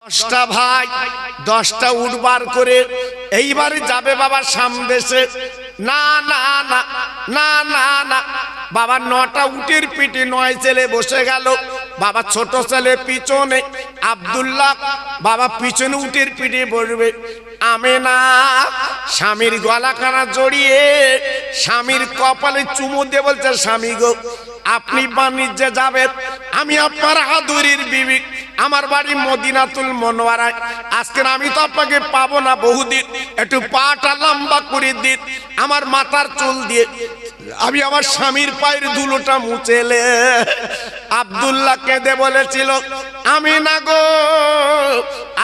10টা ভাই 10টা উট বার করে এইবারে যাবে বাবা সামদেশে। না না না না না না বাবা 9টা উটের পিঠে 9 ছেলে বসে গেল। বাবা ছোট ছেলে পিছনে, আব্দুল্লাহ বাবা পিছনে উটের পিঠে বসবে। আমেনা স্বামীর গলাখানা জড়িয়ে স্বামীর কপালে চুমু দিয়ে বলছে, স্বামী গো আপনি বাণিজ্যে যাবেন, আমি আপনার আদরের বিবি, আমার বাড়ি মদিনাতুল মুনাওয়ারায়। আজকে আমি তো আপনাকে পাবো না বহুদিন, একটু পাটা লম্বা করে দিন, আমার মাথার চুল দিয়ে আমি আমার স্বামীর পায়ের ধুলোটা মুছেলে। আব্দুল্লাহ কেঁদে বলেছিল, আমি না গো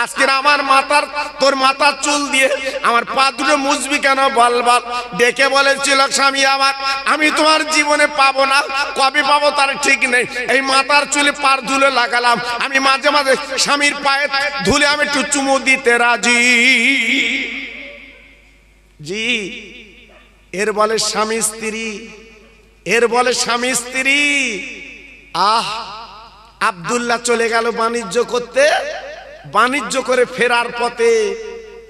আজকে আমার মাথার তোর মাথার চুল দিয়ে আমার পা দুটো মুছবি কেন বল বল। ডেকে বলেছিল, স্বামী আমার আমি তোমার জীবনে পাবো না, কবে পাবো তার ঠিক নেই, এই মাথার চুলে পার ধুলো লাগালাম, আমি মাঝে মাঝে স্বামীর পায়ে ধুলে আমি একটু চুমু দিতে রাজি। জি এর বলে স্বামী স্ত্রী, এর বলে স্বামী স্ত্রী। আহ আব্দুল্লাহ চলে গেল বাণিজ্য করতে। বাণিজ্য করে ফেরার পথে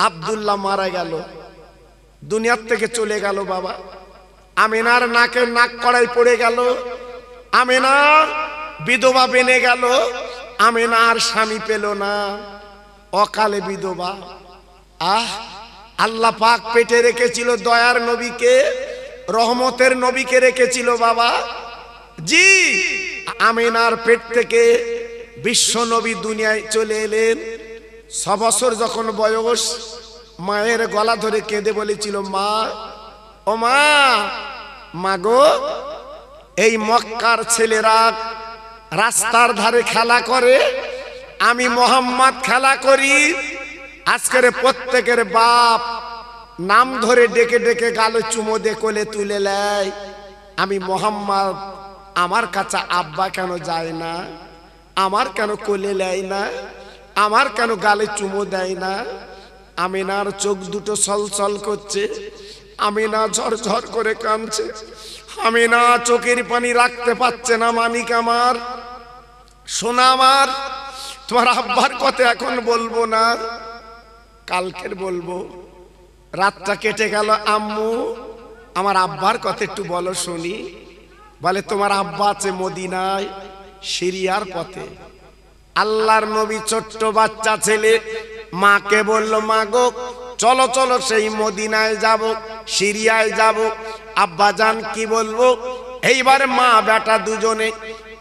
আব্দুল্লাহ মারা গেল, দুনিয়ার থেকে চলে গেল। বাবা আমিনার নাকে নাক কড়াই পড়ে গেল, আমিনা বিধবা বেনে গেল, আমিনা আর স্বামী পেল না, অকালে বিধবা। আহ আল্লাহ পাক পেটে রেখেছিল দয়ার নবীকে, রহমতের নবীকে রেখেছিল বাবা। জি আমিনার পেট থেকে বিশ্ব নবী দুনিয়ায় চলে এলেন। 6 বছর যখন বয়স, মায়ের গলা ধরে কেঁদে বলেছিল, মা ও মা, মাগো এই মক্কার ছেলেরা রাস্তার ধারে খেলা করে, আমি মোহাম্মদ খেলা করি। আজকের প্রত্যেকের বাপ নাম ধরে ডেকে ডেকে গালে চুমো দিয়ে কোলে তুলে নেয়, আমি মোহাম্মদ, আমার কাছে আব্বা কেন যায় না, আমার কেন কোলে নেয় না, আমার কেন গালে চুমো দেয় না। আমিনার চোখ দুটো ছলছল করছে, আমিনা ঝরঝর করে কাঁদছে, আমিনা চোখের পানি রাখতে পারছে না। মানিক আমার, সোনা আমার, তোমার আব্বার কথা এখন বলবো না, কালকের বলবো। রাতটা কেটে গেল, আম্মু আমার আব্বার কথা একটু বলো শুনি। বলে তোমার আব্বা আছে মদিনায়, সিরিয়ার পথে। আল্লাহর নবী ছোট্ট বাচ্চা ছেলে মাকে বলল, মা গো চলো চলো সেই মদিনায় যাব, সিরিয়ায় যাব। আব্বা জান কি বলবো। এইবার মা বেটা দুজনে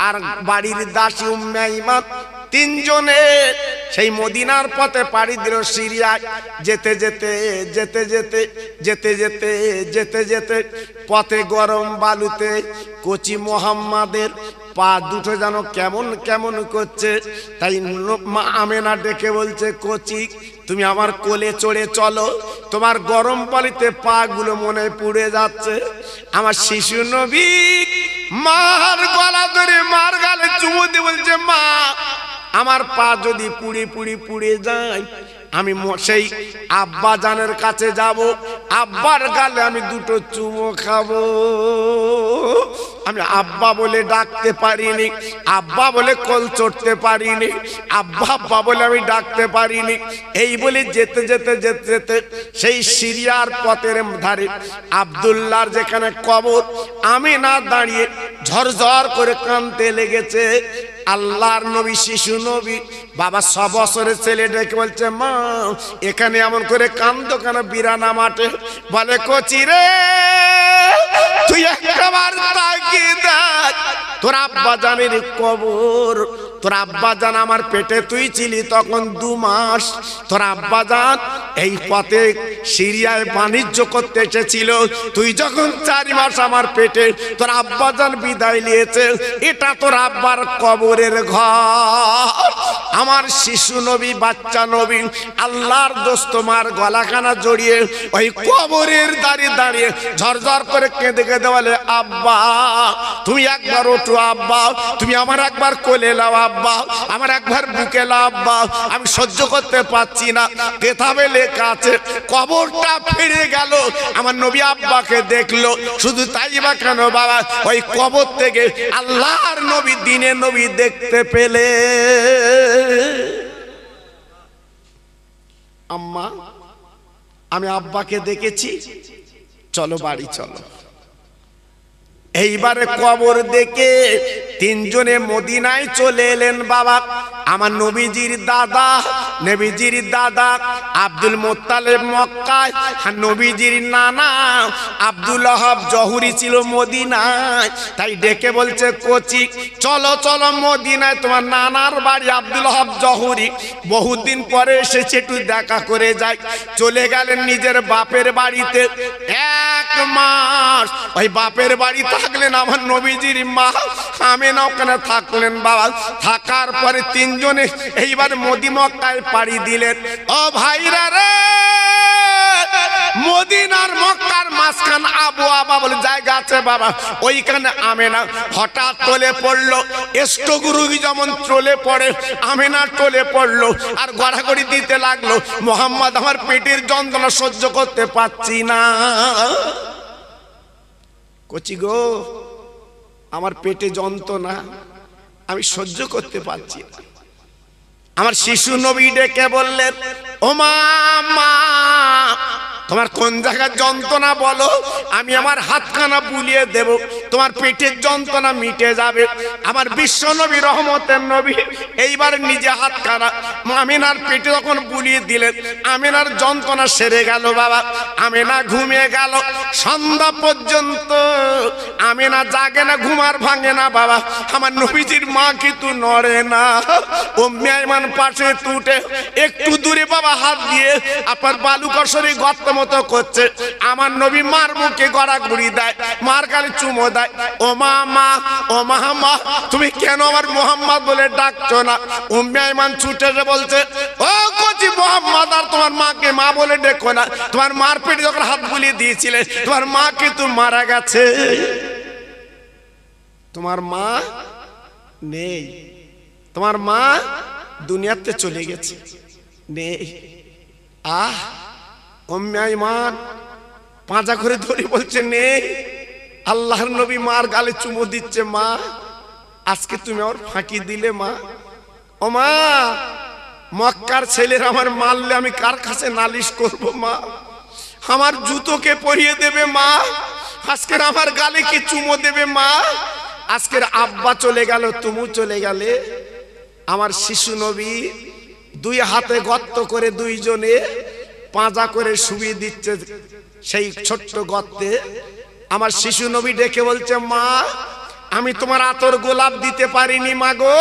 আর বাড়ির দাসী উম্মে আইমান তিনজনে সেই মদিনার পথে পাড়ি দিল সিরিয়ায়। যেতে যেতে যেতে যেতে যেতে যেতে যেতে যেতে পথে গরম বালুতে কচি মোহাম্মদের পা দুটো যেন কেমন কেমন করছে। তাই মা আমেনা ডেকে বলছে, কচি তুমি আমার কোলে চড়ে চলো, তোমার গরম বালিতে পা গুলো মনে পুড়ে যাচ্ছে। আমার শিশু নবী মার গলা ধরে মার গালে চুমু দিয়ে বলছে, মা আমার পা যদি পুড়ে পুড়ে পুড়ে যায়, আমি সেই আব্বা জানের কাছে যাব, আব্বার গালে আমি দুটো চুমো খাবো। আমি আব্বা বলে ডাকতে পারিনি, আব্বা বলে কোল চড়তে পারিনি, আব্বা আব্বা বলে আমি ডাকতে পারিনি। এই বলে যেতে যেতে যেতে যেতে সেই সিরিয়ার পথের ধারে আব্দুল্লাহর যেখানে কবর, আমি না দাঁড়িয়ে ঝরঝর করে কাঁদতে লেগেছে। আল্লাহর নবী শিশু নবী বাবা 6 বছরের ছেলে ডেকে বলছে, মা এখানে এমন করে কান্দো কেন বিরানা মাঠে। বলে, কচি রে তুই একবার তাকিয়ে দেখ, তোর আব্বা জানের কবর। তোর আব্বা জান আমার পেটে তুই ছিলি তখন 2 মাস। তোর আব্বা জান এই পথে সিরিয়ায় বাণিজ্য করতে এসেছিল, তুই যখন 4 মাস আমার পেটে, তোর আব্বা জান বিদায় নিয়েছে। এটা তোর আব্বার কবরের ঘর। আমার শিশু নবী বাচ্চা নবী আল্লাহর দোস্ত মার গলাখানা জড়িয়ে ওই কবরের দাঁড়িয়ে দাঁড়িয়ে ঝরঝর করে কেঁদে কেঁদে বলে, আব্বা তুমি একবার ওঠো, আব্বা তুমি আমার একবার কোলে নাও, আব্বা আমার একবার বুকে নাও, আব্বা আমি সহ্য করতে পারছি না। কেতাবে লেখা আছে কবরটা ফিরে গেল, আমার নবী আব্বাকে দেখলো। শুধু তাই বা কেন বাবা, ওই কবর থেকে আল্লাহর নবী দিনের নবী দেখতে পেলে। আম্মা আমি আব্বাকে দেখেছি, চলো বাড়ি চলো। এইবারে কবর দেখে তিনজনে মদিনায় চলে এলেন বাবা। আমার নবীজির দাদা আব্দুল মুত্তালিব মক্কায়, আর নবীজির নানা আব্দুল ওয়াহাব জহুরি ছিল মদিনায়। তাই ডেকে বলছে কোচি চলো চলো মদিনায়, তোমার নানার বাড়ি আব্দুল ওয়াহাব জহুরি, বহুদিন পরে এসেছে, একটু দেখা করে যাই। চলে গেলেন নিজের বাপের বাড়িতে। 1 মাস ওই বাপের বাড়ি থাকলেন আমার নবীজির মা আমেনা, ওখানে থাকলেন বাবা। থাকার পরে তিনজনে এইবার মক্কায় পাড়ি দিলেন। ও ভাইরা রে, মদিনার মক্কার মাঝখান আবওয়াবা বলে জায়গা আছে বাবা, ওইখানে আমেনা হঠাৎ টলে পড়লো। স্ট্রোক রোগী যেমন টলে পড়ে, আমেনা টলে পড়লো আর গড়াগড়ি দিতে লাগলো, মোহাম্মদ আমার পেটের যন্ত্রণা সহ্য করতে পারছি না। কচি গো, আমার পেটে যন্ত্রণা আমি সহ্য করতে পারছি না। আমার শিশু নবী ডেকে বললেন, ও মা, তোমার কোন জায়গার যন্ত্রণা বলো, আমি আমার হাতখানা বুলিয়ে দেব, তোমার পেটের যন্ত্রণা মিটে যাবে। আমার বিশ্ব নবী রহমতের নবী এইবার নিজে হাতখানা আমিনার পেটে যখন বুলিয়ে দিলেন, আমিনার যন্ত্রণা সেরে গেল বাবা। আমিনা ঘুমিয়ে গেল সন্ধ্যা পর্যন্ত। আমিনা জাগে না, ঘুমার ভাঙে না বাবা। আমার নবীজির মা কিন্তু নড়ে না। উম্মে আইমান পাশে তুটে একটু দূরে বাবা হাত দিয়ে আপনার বালুকসরে গর্ত মতো করছে। আমার নবী মার মুখে গড়াগড়ি দেয়, মার গালে চুমো দেয়। ও মা, তুমি কেন আমার মোহাম্মদ বলে ডাকছো না? উম্মে আইমান ছুটে এসে বলছে, ও কচি মোহাম্মদ, আর তোমার মাকে মা বলে ডেকো না। তোমার মার পেটে যখন হাত বুলিয়ে দিয়েছিলে, তোমার মা কিন্তু মারা গেছে, তোমার মা নেই, তোমার মা দুনিয়াতে চলে গেছে, নেই। উম্মে আইমান পাঁজা করে ধরে বলছে নেই। আল্লাহর নবী মার গালে চুমো দিচ্ছে, মা আজকে তুমি আমার ফাঁকি দিলে মা। ও মা, মক্কার ছেলের আমার মারলে আমি কার কাছে নালিশ করব মা? আমার জুতোকে পরিয়ে দেবে মা, আজকের আমার গালে কি চুমো দেবে মা? আজকের আব্বা চলে গেল, তুমি চলে গেলে। আমার শিশু নবী 2 হাতে গর্ত করে দুইজনে পাঁজা করে শুবিয়ে দিচ্ছে সেই ছোট্ট গর্তে। আমার শিশু নবী ডেকে বলছে, মা আমি তোমার আতর গোলাপ দিতে পারিনি মা গো,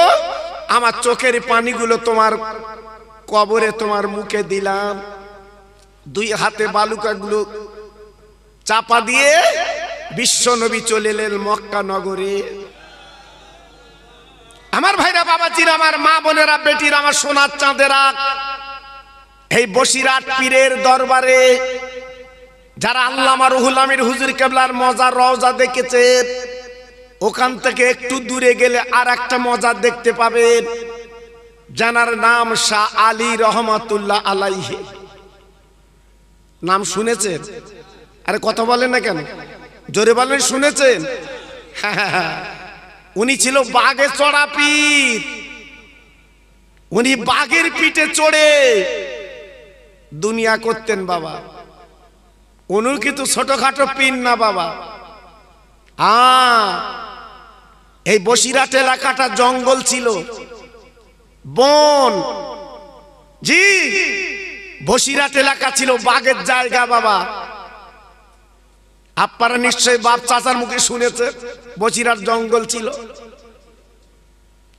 আমার চোখের পানিগুলো তোমার কবরে তোমার মুখে দিলাম। 2 হাতে বালুকাগুলো চাপা দিয়ে বিশ্ব নবী চলে এলেন মক্কা নগরে। আমার ভাইরা, বাবাজিরা, আমার মা বোনেরা, বেটিরা, আমার সোনার চাঁদেরা, এই বসিরহাট পীরের দরবারে যারা আল্লামা রুহুল আমির হুজুর কেবলার মজার রওজা দেখেছে, ওখান থেকে একটু দূরে গেলে আর একটা মজা দেখতে পাবেন, জানার নাম শাহ আলী রহমাতুল্লাহ আলাইহি। নাম শুনেছেন? আরে কথা বলেন না কেন, জোরে বলেন শুনেছেন? উনি ছিল বাঘে চড়া পীর। উনি বাঘের পিঠে চড়ে দুনিয়া করতেন বাবা। উনি কিন্তু ছোটখাটো পীর না বাবা। এই বসিরহাট এলাকাটা জঙ্গল ছিল, বন। জি, বসিরহাট এলাকা ছিল বাঘের জায়গা বাবা। আপনারা নিশ্চয়ই বাপ চাচার মুখে শুনেছেন বসিরহাট জঙ্গল ছিল।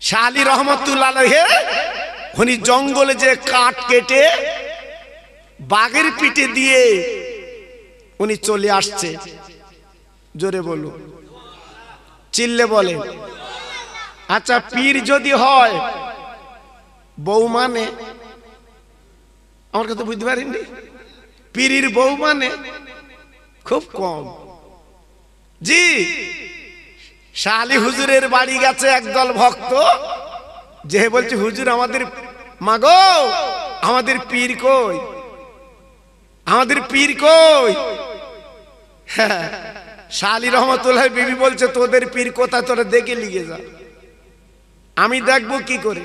শাহ আলী রহমতুল্লাহ আলাইহি উনি জঙ্গলে যে কাঠ কেটে বাঘের পিঠে দিয়ে উনি চলে আসছে। জোরে বলুন, চিল্লে বলে। আচ্ছা, পীর যদি হয় বউ মানে, আমার কথা বুঝতে পারেননি? পীরের বউ মানে খুব কম। জি, শাহ আলী হুজুরের বাড়ি গেছে একদল ভক্ত, যে বলছে হুজুর আমাদের মাগো, আমাদের পীর কই, আমাদের পীর কই? শাহ আলী রহমতুল্লাহ বিবি বলছে, তোদের পীর কোথায়, তোরা দেখে লিখে যা, আমি দেখবো কি করে।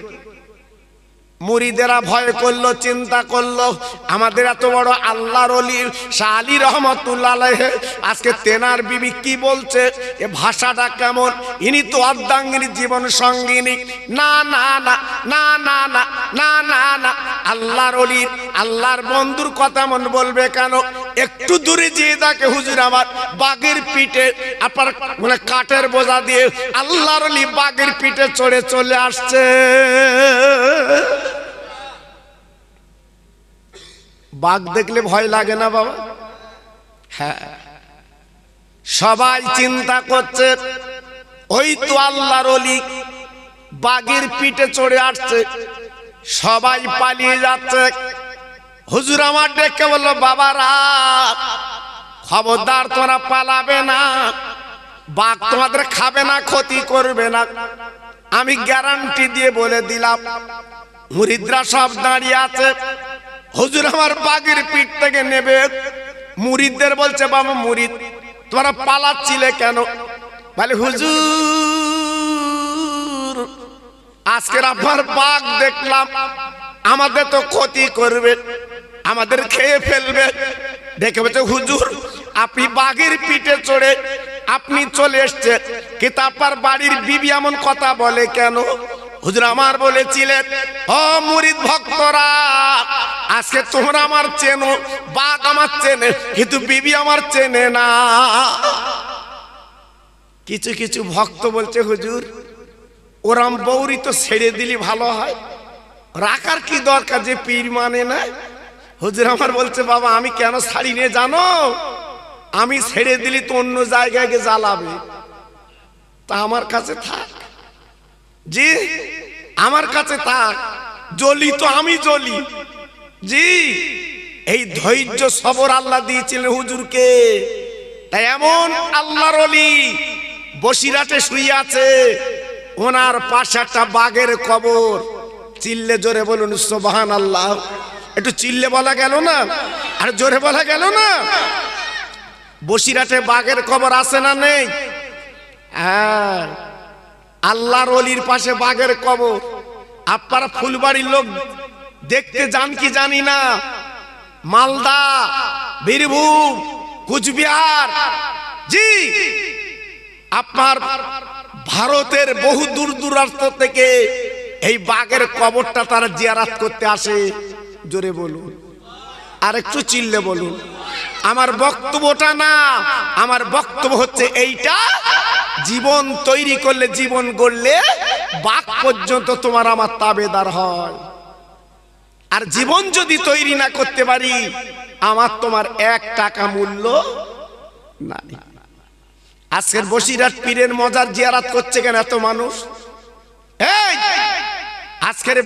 মুরিদেরা ভয় করলো, চিন্তা করলো, আমাদের এত বড় আল্লাহর ওলি শাহ আলী রহমাতুল্লাহ আলাইহি আজকে তেনার বিবি কি বলছে, এ ভাষাটা কেমন, ইনি তো অর্ধাঙ্গিনী জীবন সঙ্গিনী। না না না না না না না না না, আল্লাহর ওলি আল্লাহর বন্ধুর কথা মন বলবে কেন? একটু দূরে যেয়ে দেখে হুজুর আমার বাঘের পিঠে আপনার মানে কাঠের বোঝা দিয়ে আল্লাহর ওলি বাঘের পিঠে চড়ে চলে আসছে। বাঘ দেখলে ভয় লাগে না বাবা? হ্যাঁ, সবাই চিন্তা করছে ওই তো আল্লাহর ওলি বাঘের পিঠে চড়ে আসছে, সবাই পালিয়ে যাচ্ছে। হুজুর আমার ডেকে বলল, বাবারা খবরদার, তোমরা পালাবে না, বাঘ তোমাদের খাবে না, ক্ষতি করবে না, আমি গ্যারান্টি দিয়ে বলে দিলাম। মুরিদরা সব দাঁড়িয়ে আছে, হুজুর আমার বাঘের পিঠ থেকে নেবে। মুরিদদের বলছে, বাবা মুরিদ তোমরা পালাচ্ছিলে কেন? বলে হুজুর আজকের আপনার বাঘ দেখলাম, আমাদের তো ক্ষতি করবে, আমাদের খেয়ে ফেলবে। দেখে বলছে, হুজুর আপনি বাঘের পিঠে চড়ে আপনি চলে এসছে, কিন্তু আপনার বাড়ির বিবি এমন কথা বলে কেন? হুজুর আমার বলেছিলেন, ও মুরিদ ভক্তরা, আজকে তোমরা আমার চেনো, বাঘ আমার চেনে, কিন্তু বিবি আমার চেনে না। কিছু কিছু ভক্ত বলছে, হুজুর ওরাম বৌরি তো ছেড়ে দিলি ভালো হয়, রাখার কি দরকার, যে পীর মানে না। হুজুর আমার বলছে, বাবা আমি কেন ছাড়ি নে জানো? আমি ছেড়ে দিলি তো অন্য জায়গায় গিয়ে জ্বালাবে, তা আমার কাছে থাক। জি আমার কাছে থাক, জ্বলি তো আমি জ্বলি। জি এই ধৈর্য সবর আল্লাহ দিয়েছিলেন হুজুরকে। তাই এমন আল্লাহর ওলি বসিরাটে শুয়ে আছে, ওনার পাশে একটা বাঘের কবর। চিল্লে জোরে বলুন সুবহানাল্লাহ। একটু চিল্লে বলা গেল না, আর জোরে বলা গেল না? বসিরাটে বাঘের কবর আছে না নেই? হ্যাঁ, আল্লাহর ওলির পাশে বাঘের কবর। আপনারা ফুলবাড়ির লোক দেখতে যান কি জানি না, মালদা, বীরভূম, কুচবিহার, জি আপনার ভারতের বহু দূর দূরান্ত থেকে এই বাঘের কবরটা তারা জিয়ারত করতে আসে। জোরে বলুন, আর একটু চিল্লে বলুন। আমার বক্তব্যটা না, আমার বক্তব্য হচ্ছে এইটা, জীবন তৈরি করলে, জীবন গড়লে বাঘ পর্যন্ত তোমার আমার তাবেদার হয়। আর জীবন যদি তৈরি না করতে পারি, আমার তোমার 1 টাকা মূল্য নাই। আজকের বসিরহাট পীরের মজার জিয়ারত করছে কেন এত মানুষ? এই আজকের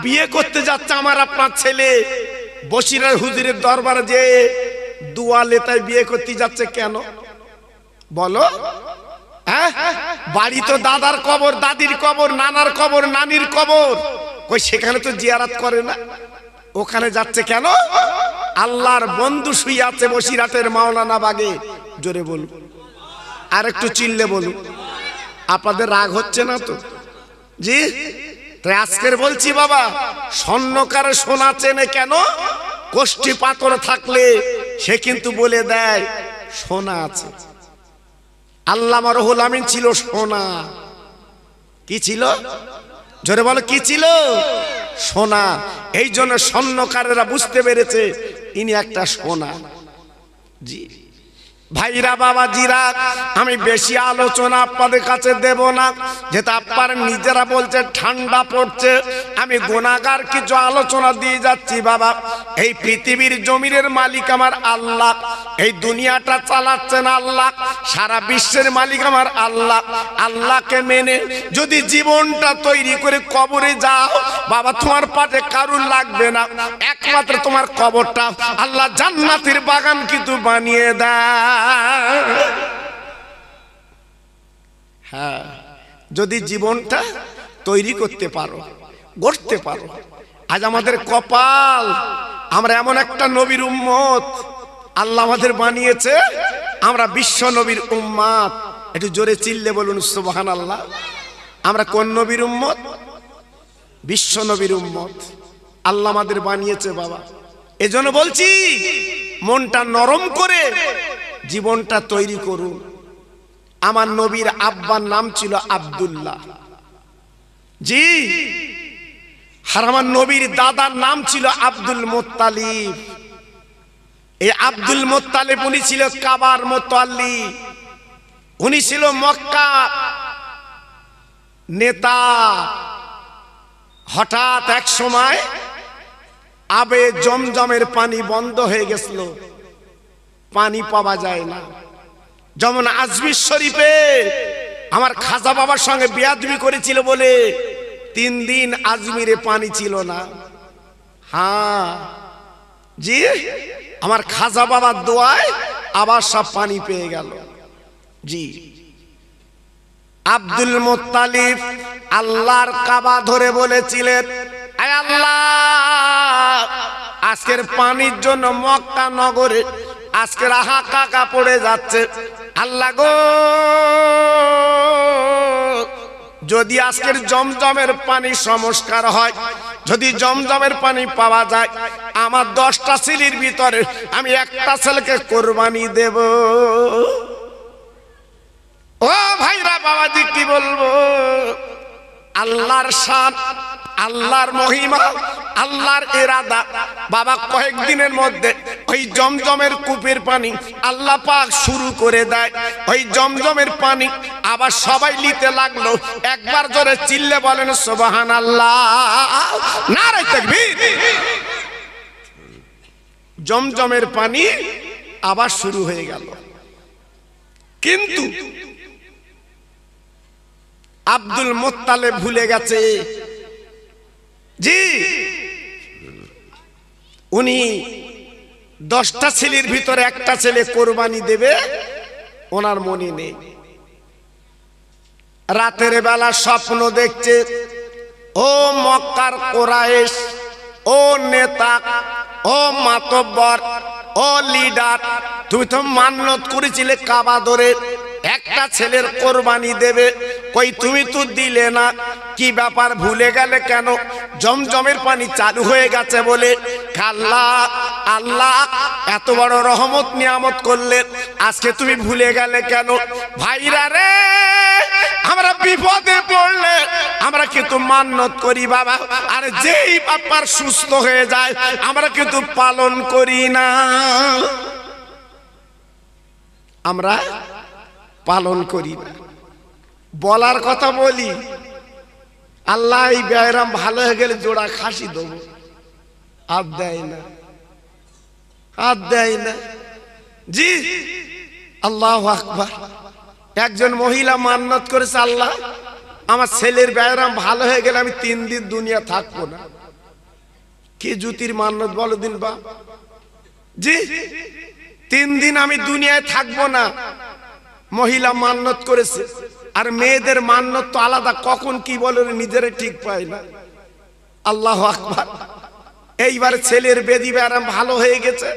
বিয়ে করতে যাচ্ছে আমার আপনার ছেলে, বসিরহাট হুজুরের দরবারে যে দুয়া লেতায় বিয়ে করতে যাচ্ছে কেন বলো? হ্যাঁ, বাড়ি তো দাদার কবর, দাদির কবর, নানার কবর, নানির কবর, কই সেখানে তো জিয়ারত করে না, ওখানে যাচ্ছে কেন? আল্লাহর বন্ধু শুয়ে আছে বসিরহাটের মাওলানা বাগে। জোরে বলুন, আর একটু চিল্লে বলুন। আপনাদের রাগ হচ্ছে না তো? জি তাই আজকের বলছি, বাবা স্বর্ণকারে সোনা চেনে কেন? কোষ্ঠী পাথর থাকলে সে কিন্তু বলে দেয় সোনা আছে। আল্লামা রুহুল আমিন ছিল সোনা। কি ছিল? জোরে বলো, কি ছিল? সোনা। এই জন্য স্বর্ণকারেরা বুঝতে পেরেছে ইনি একটা সোনা। জি ভাইরা, বাবা জিরা, আমি বেশি আলোচনা আপনাদের কাছে দেব না, যেটা আপনারা নিজেরা বলছে ঠান্ডা পড়ছে, আমি গুনাহগার কিছু আলোচনা দিয়ে যাচ্ছি। বাবা এই পৃথিবীর জমিনের মালিক আমার আল্লাহ, এই দুনিয়াটা চালাচ্ছেন আল্লাহ, সারা বিশ্বের মালিক আমার আল্লাহ। আল্লাহকে মেনে যদি জীবনটা তৈরি করে কবরে যাও, বাবা তোমার পাশে কারুর লাগবে না, একমাত্র তোমার কবরটা আল্লাহ জান্নাতের বাগান কিন্তু বানিয়ে দেয়। হ্যাঁ, যদি জীবনটা তৈরি করতে পারো, গড়তে পারো। আজ আমাদের কপাল, আমরা এমন একটা নবীর উম্মত আল্লাহ আমাদের বানিয়েছে, আমরা বিশ্ব নবীর উম্মত। একটু জোরে চিল্লে বলুন সুবহানাল্লাহ। আমরা কোন নবীর উম্মত? বিশ্ব নবীর উম্মত, আল্লাহ আমাদের বানিয়েছে বাবা। এজন্য বলছি মনটা নরম করে জীবনটা তৈরি করুন। আমার নবীর আব্বার নাম ছিল আব্দুল্লাহ, জি। আর আমার নবীর দাদার নাম ছিল আব্দুল মুত্তালিব। এই আব্দুল মুত্তালিব উনি ছিল কাবার মুতাল্লি, উনি ছিল মক্কা নেতা। হঠাৎ এক সময় আবে জমজমের পানি বন্ধ হয়ে গেছিল, পানি পাওয়া যায় না। যেমন আজমির শরীফে আমার খাজা বাবার সঙ্গে বেয়াদবি করেছিল বলে 3 দিন আজমিরে পানি ছিল না। হ্যাঁ জি, আমার খাজা বাবার দোয়ায় আবার সব পানি পেয়ে গেল। জি, আব্দুল মুত্তালিব আল্লাহর কাবা ধরে বলেছিলেন, আয় আল্লাহ, আজকের পানির জন্য মক্কা নগরে আজকের হাহাকার পড়ে যাচ্ছে। আল্লাহ গো, যদি আজকের জমজমের পানি সংস্কার হয়, যদি জমজমের পানি পাওয়া যায়, আমার 10টা ছেলের ভিতরে আমি একটা ছেলেকে কোরবানি দেব। ও ভাইরা বাবাজি, কি বলবো, আল্লাহর শান, আল্লাহর মহিমা, আল্লাহর ইরাদা। বাবা কয়েকদিনের মধ্যে ওই জমজমের কূপের পানি আল্লাহ পাক শুরু করে দেয়। ওই জমজমের পানি আবার সবাই নিতে লাগলো। একবার জোরে চিল্লে বলেন সুবহানাল্লাহ, নারে তাকবীর। জমজমের পানি আবার শুরু হয়ে গেল। কিন্তু আব্দুল মুত্তালিব ভুলে গেছে, জি, উনি 10টা ছেলের ভিতরে একটা ছেলে কোরবানি দেবে, ওনার মনে নেই। রাতের বেলা স্বপ্ন দেখছে, ও মক্কার কোরাইশ, ও নেতা, ও মাতব্বর, ও লিডার, তুমি তো মান্নত করেছিলে কাবা ধরে একটা ছেলের কোরবানি দেবে, কই তুমি তো দিলে না, কি ব্যাপার, ভুলে গেলে কেন? জমজমের পানি চালু হয়ে গেছে বলে। আল্লাহ, আল্লাহ এত বড় রহমত নিয়ামত করলেন, আজকে তুমি ভুলে গেলে কেন? ভাইরা রে, আমরা বিপদে পড়লে আমরা কিন্তু মান্নত করি বাবা, আর যেই ব্যাপার সুস্থ হয়ে যায় আমরা কিন্তু পালন করি না, আমরা পালন করি না। বলার কথা বলি, আল্লাহ এই ব্যায়াম ভালো হয়ে গেলে জোড়া খাসি দেবো, আর দেয় না, আর দেয় না। জি, আল্লাহু আকবার। একজন মহিলা মান্নত করেছে, আল্লাহ আমার ছেলের ব্যায়াম ভালো হয়ে গেলে আমি 3 দিন দুনিয়া থাকবো না। কি জুতির মান্নত বলো দিন বা, জি, 3 দিন আমি দুনিয়ায় থাকবো না, মহিলা মান্নত করেছে। আর মেয়েদের মান্নত তো আলাদা, কখন কি বলে নিজেরা ঠিক পায় না। আল্লাহু আকবার। এইবার ছেলের বেদি ব্যায়াম ভালো হয়ে গেছে,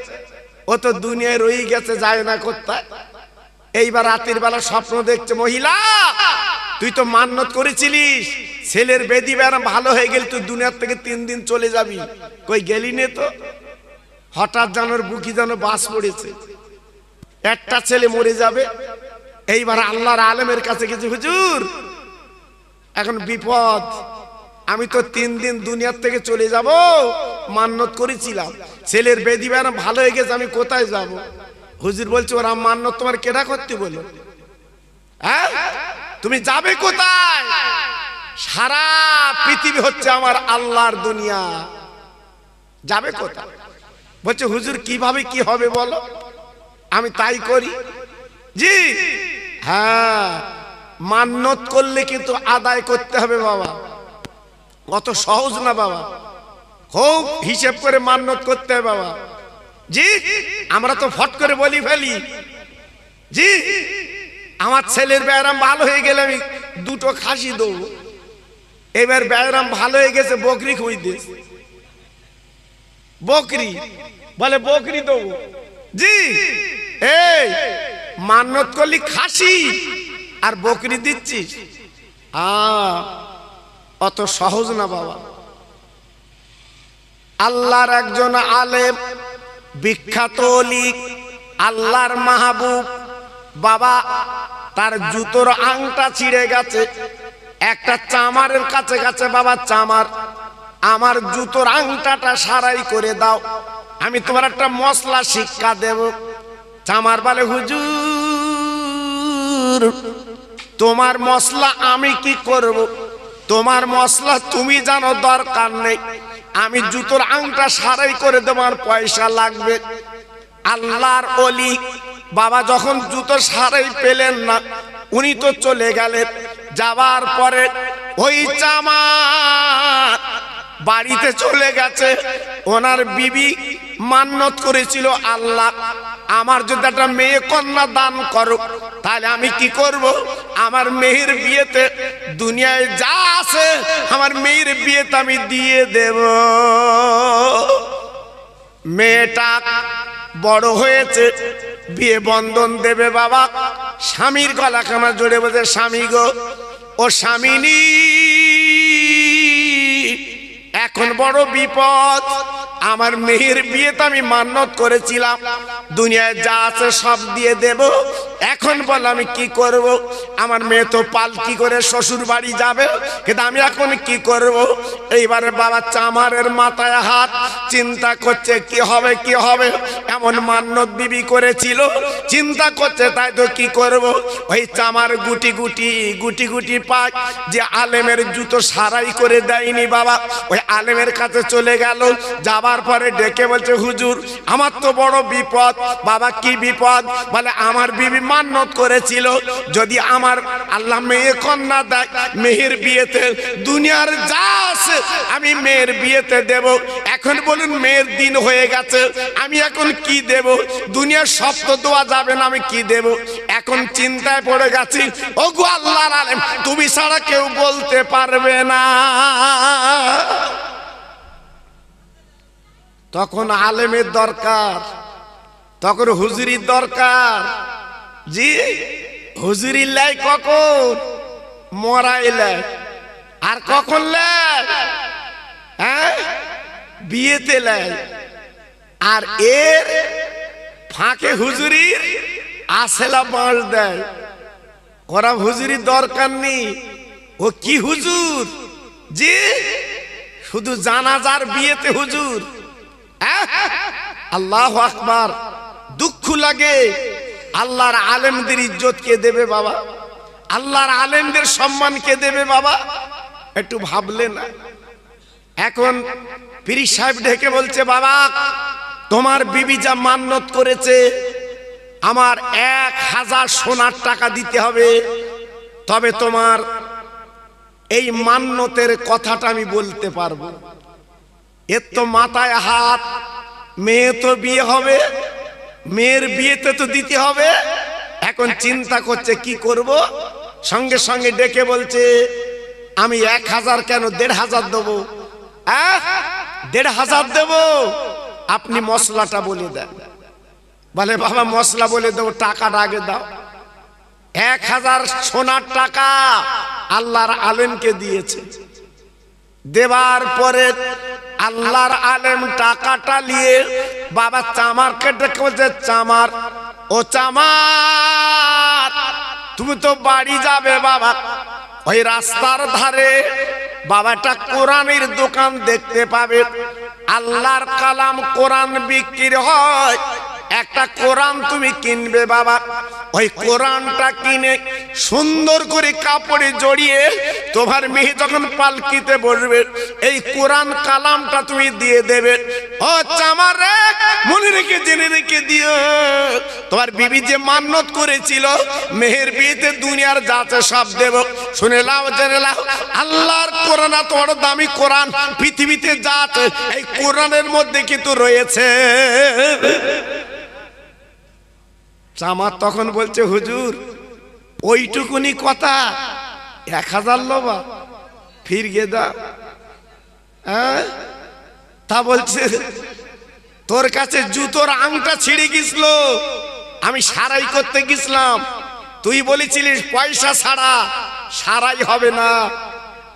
ও তো দুনিয়ায় রয়ে গেছে, যায় না কোথায়। এইবার রাতের বেলা স্বপ্ন দেখছে, মহিলা তুই তো মান্নত করেছিলিস ছেলের বেদি ব্যায়াম ভালো হয়ে গেল তুই দুনিয়ার থেকে 3 দিন চলে যাবি, কই গেলি নে তো? হঠাৎ জানোর বুকি যেন বাস পড়েছে, একটা ছেলে মরে যাবে। এইবার আল্লাহর আলেমের কাছে গেছে, হুজুর এখন বিপদ, আমি তো 3 দিন দুনিয়ার থেকে চলে যাব, মান্নত করেছিলাম ছেলের বেদি ব্যায়াম ভালো হয়ে গেছে, আমি কোথায় যাব? হুজুর বলছে, ওরা মান্নত তোমার কেডা করতে বলো? হ্যাঁ, তুমি যাবে কোথায়? সারা পৃথিবী হচ্ছে আমার আল্লাহর দুনিয়া, যাবে কোথায়? বলছে, হুজুর কিভাবে কি হবে বলো, আমি তাই করি। জি হ্যাঁ, মান্নত করলে কিন্তু আদায় করতে হবে বাবা, অত সহজ না বাবা, খুব হিসেব করে মান্নত করতে হবে বাবা। জি, আমরা তো ফট করে বলি ফেলি, জি আমার ছেলের ব্যায়াম ভালো হয়ে গেলে আমি 2টো খাসি দেবো। এবার ব্যায়াম ভালো হয়ে গেছে, বকরি খুঁজতে, বকরি বলে বকরি দেবো। জি, এই মান্নত করলি খাসি আর বকরি দিচ্ছিস, অত সহজ না বাবা। আল্লাহর একজন আলেম, বিখ্যাত ওলি, আল্লাহর মাহবুব বাবা, তার জুতোর আংটা ছিঁড়ে গেছে। একটা চামারের কাছে কাছে, বাবা চামার, আমার জুতোর আংটাটা সারাই করে দাও, আমি তোমার একটা মশলা শিক্ষা দেব। চামার বলে, হুজুর তোমার মশলা আমি কি করব? তোমার মশলা তুমি জানো, দরকার নেই, আমি জুতোর আংটা সারাই করে দেবার পয়সা লাগবে। আল্লাহর ওলি বাবা যখন জুতো সারাই পেলেন না, উনি তো চলে গেলেন। যাবার পরে ওই চামার বাড়িতে চলে গেছে। ওনার বিবি মান্নত করেছিল, আল্লাহ আমার যদি একটা মেয়ে কন্যা দান করো, তাহলে আমি কি করব? আমার মেয়ের বিয়েতে দুনিয়ায় যা আছে আমার মেয়ের বিয়েতে আমি দিয়ে দেব। মেয়েটা বড় হয়েছে, বিয়ে বন্ধন দেবে বাবা। স্বামীর গলা কামা জোরে বলছে, স্বামী গো, ও স্বামিনী, এখন বড় বিপদ। আমার মেয়ের বিয়েতে আমি মান্নত করেছিলাম দুনিয়ায় যা আছে সব দিয়ে দেব, এখন বল আমি কি করব? আমার মেয়ে তো পালকি করে শ্বশুর বাড়ি যাবে, কিন্তু আমি এখন কি করব? এইবারে বাবা চামারের মাথায় হাত, চিন্তা করছে কি হবে কি হবে। এমন মান্নত বিবি করেছিল, চিন্তা করছে তাই তো কি করব। ওই চামার গুটি গুটি গুটি গুটি পাক যে আলেমের জুতো সারাই করে দেয়নি বাবা, ওই আলেমের কাছে চলে গেল। যাবার পরে ডেকে বলছে, হুজুর আমার তো বড় বিপদ। বাবা কি বিপদ? বলে আমার বিবি মান্নত করেছিল যদি আমার আল্লাহ মেয়ে কন্যা দেয়, মেয়ের বিয়েতে দুনিয়ার যা আছে আমি মেয়ের বিয়েতে দেব। এখন বলুন মেয়ের দিন হয়ে গেছে, আমি এখন কি দেব? দুনিয়ার সব তো দেওয়া যাবে না, আমি কি দেব? এখন চিন্তায় পড়ে গেছি। ওগো আল্লাহর আলেম, তুমি ছাড়া কেউ বলতে পারবে না। তখন আলেমের দরকার, তখন হুজুরির দরকার। জি, হুজুরির লাই কখন? মরাই লাই। আর কখন লাই? হ্যাঁ, বিয়েতে লাই। আর এর ফাঁকে হুজুরির আসেলা বাঁশ দেয়। ওরা হুজুরির দরকার নেই। ও কি হুজুর? জি, শুধু জানাজার বিয়েতে হুজুর। আল্লাহু আকবার। দুঃখ লাগে। আল্লাহর আলেমদের ইজ্জত কে দেবে বাবা? আল্লাহর আলেমদের সম্মান কে দেবে বাবা? একটু ভাবলে না? এখন পীর সাহেব ডেকে বলছে, বাবা তোমার বিবি যা মান্নত করেছে, আমার 1000 সোনার টাকা দিতে হবে, তবে তোমার এই মান্নতের কথাটা আমি বলতে পারবো। এর তো মাথায় হাত, মেয়ে তো বিয়ে হবে, মেয়ের বিয়েতে তো দিতে হবে। এখন চিন্তা করছে কি করব। সঙ্গে সঙ্গে ডেকে বলছে, আমি 1000 কেন 1500 দেবো। 1500 দেবো, আপনি মশলাটা বলে দেন। বলে বাবা মশলা বলে দেবো, টাকাটা আগে দাও। 1000 সোনার টাকা আল্লাহর আলেমকে দিয়েছে। দেবার পরে আল্লাহর আলেম টাকাটা নিয়ে বাবা চামারকে ডেকে বলছে, চামার, ও চামার তুমি তো বাড়ি যাবে বাবা, ওই রাস্তার ধারে বাবাটা কোরআনের দোকান দেখতে পাবে। আল্লাহর কালাম কোরআন বিক্রি হয়, একটা কোরআন তুমি কিনবে বাবা। ওই কোরআনটা কিনে সুন্দর করে কাপড়ে জড়িয়ে তোমার মেয়ে যখন পালকিতে বসবে, এই কোরআন কালামটা তুমি দিয়ে দেবে। ও চামার রে, মনে রেখে জেনে রেখে দিও, তোমার বিবি যে মান্নত করেছিল মেহের বিয়েতে দুনিয়ার যাতে সব দেব। শুনে লাও, জেনে লাও, আল্লাহর কোরআন এত বড় দামি কোরআন, পৃথিবীতে যা আছে এই কোরআনের মধ্যে কিন্তু রয়েছে। চামার তখন বলছে, হুজুর ওইটুকুনি কথা 1000 লোবা ফির গে দা। তা বলছে তোর কাছে জুতোর আংটা ছিঁড়ে গেছিল, আমি সারাই করতে গেছিলাম, তুই বলেছিলিস পয়সা ছাড়া সারাই হবে না।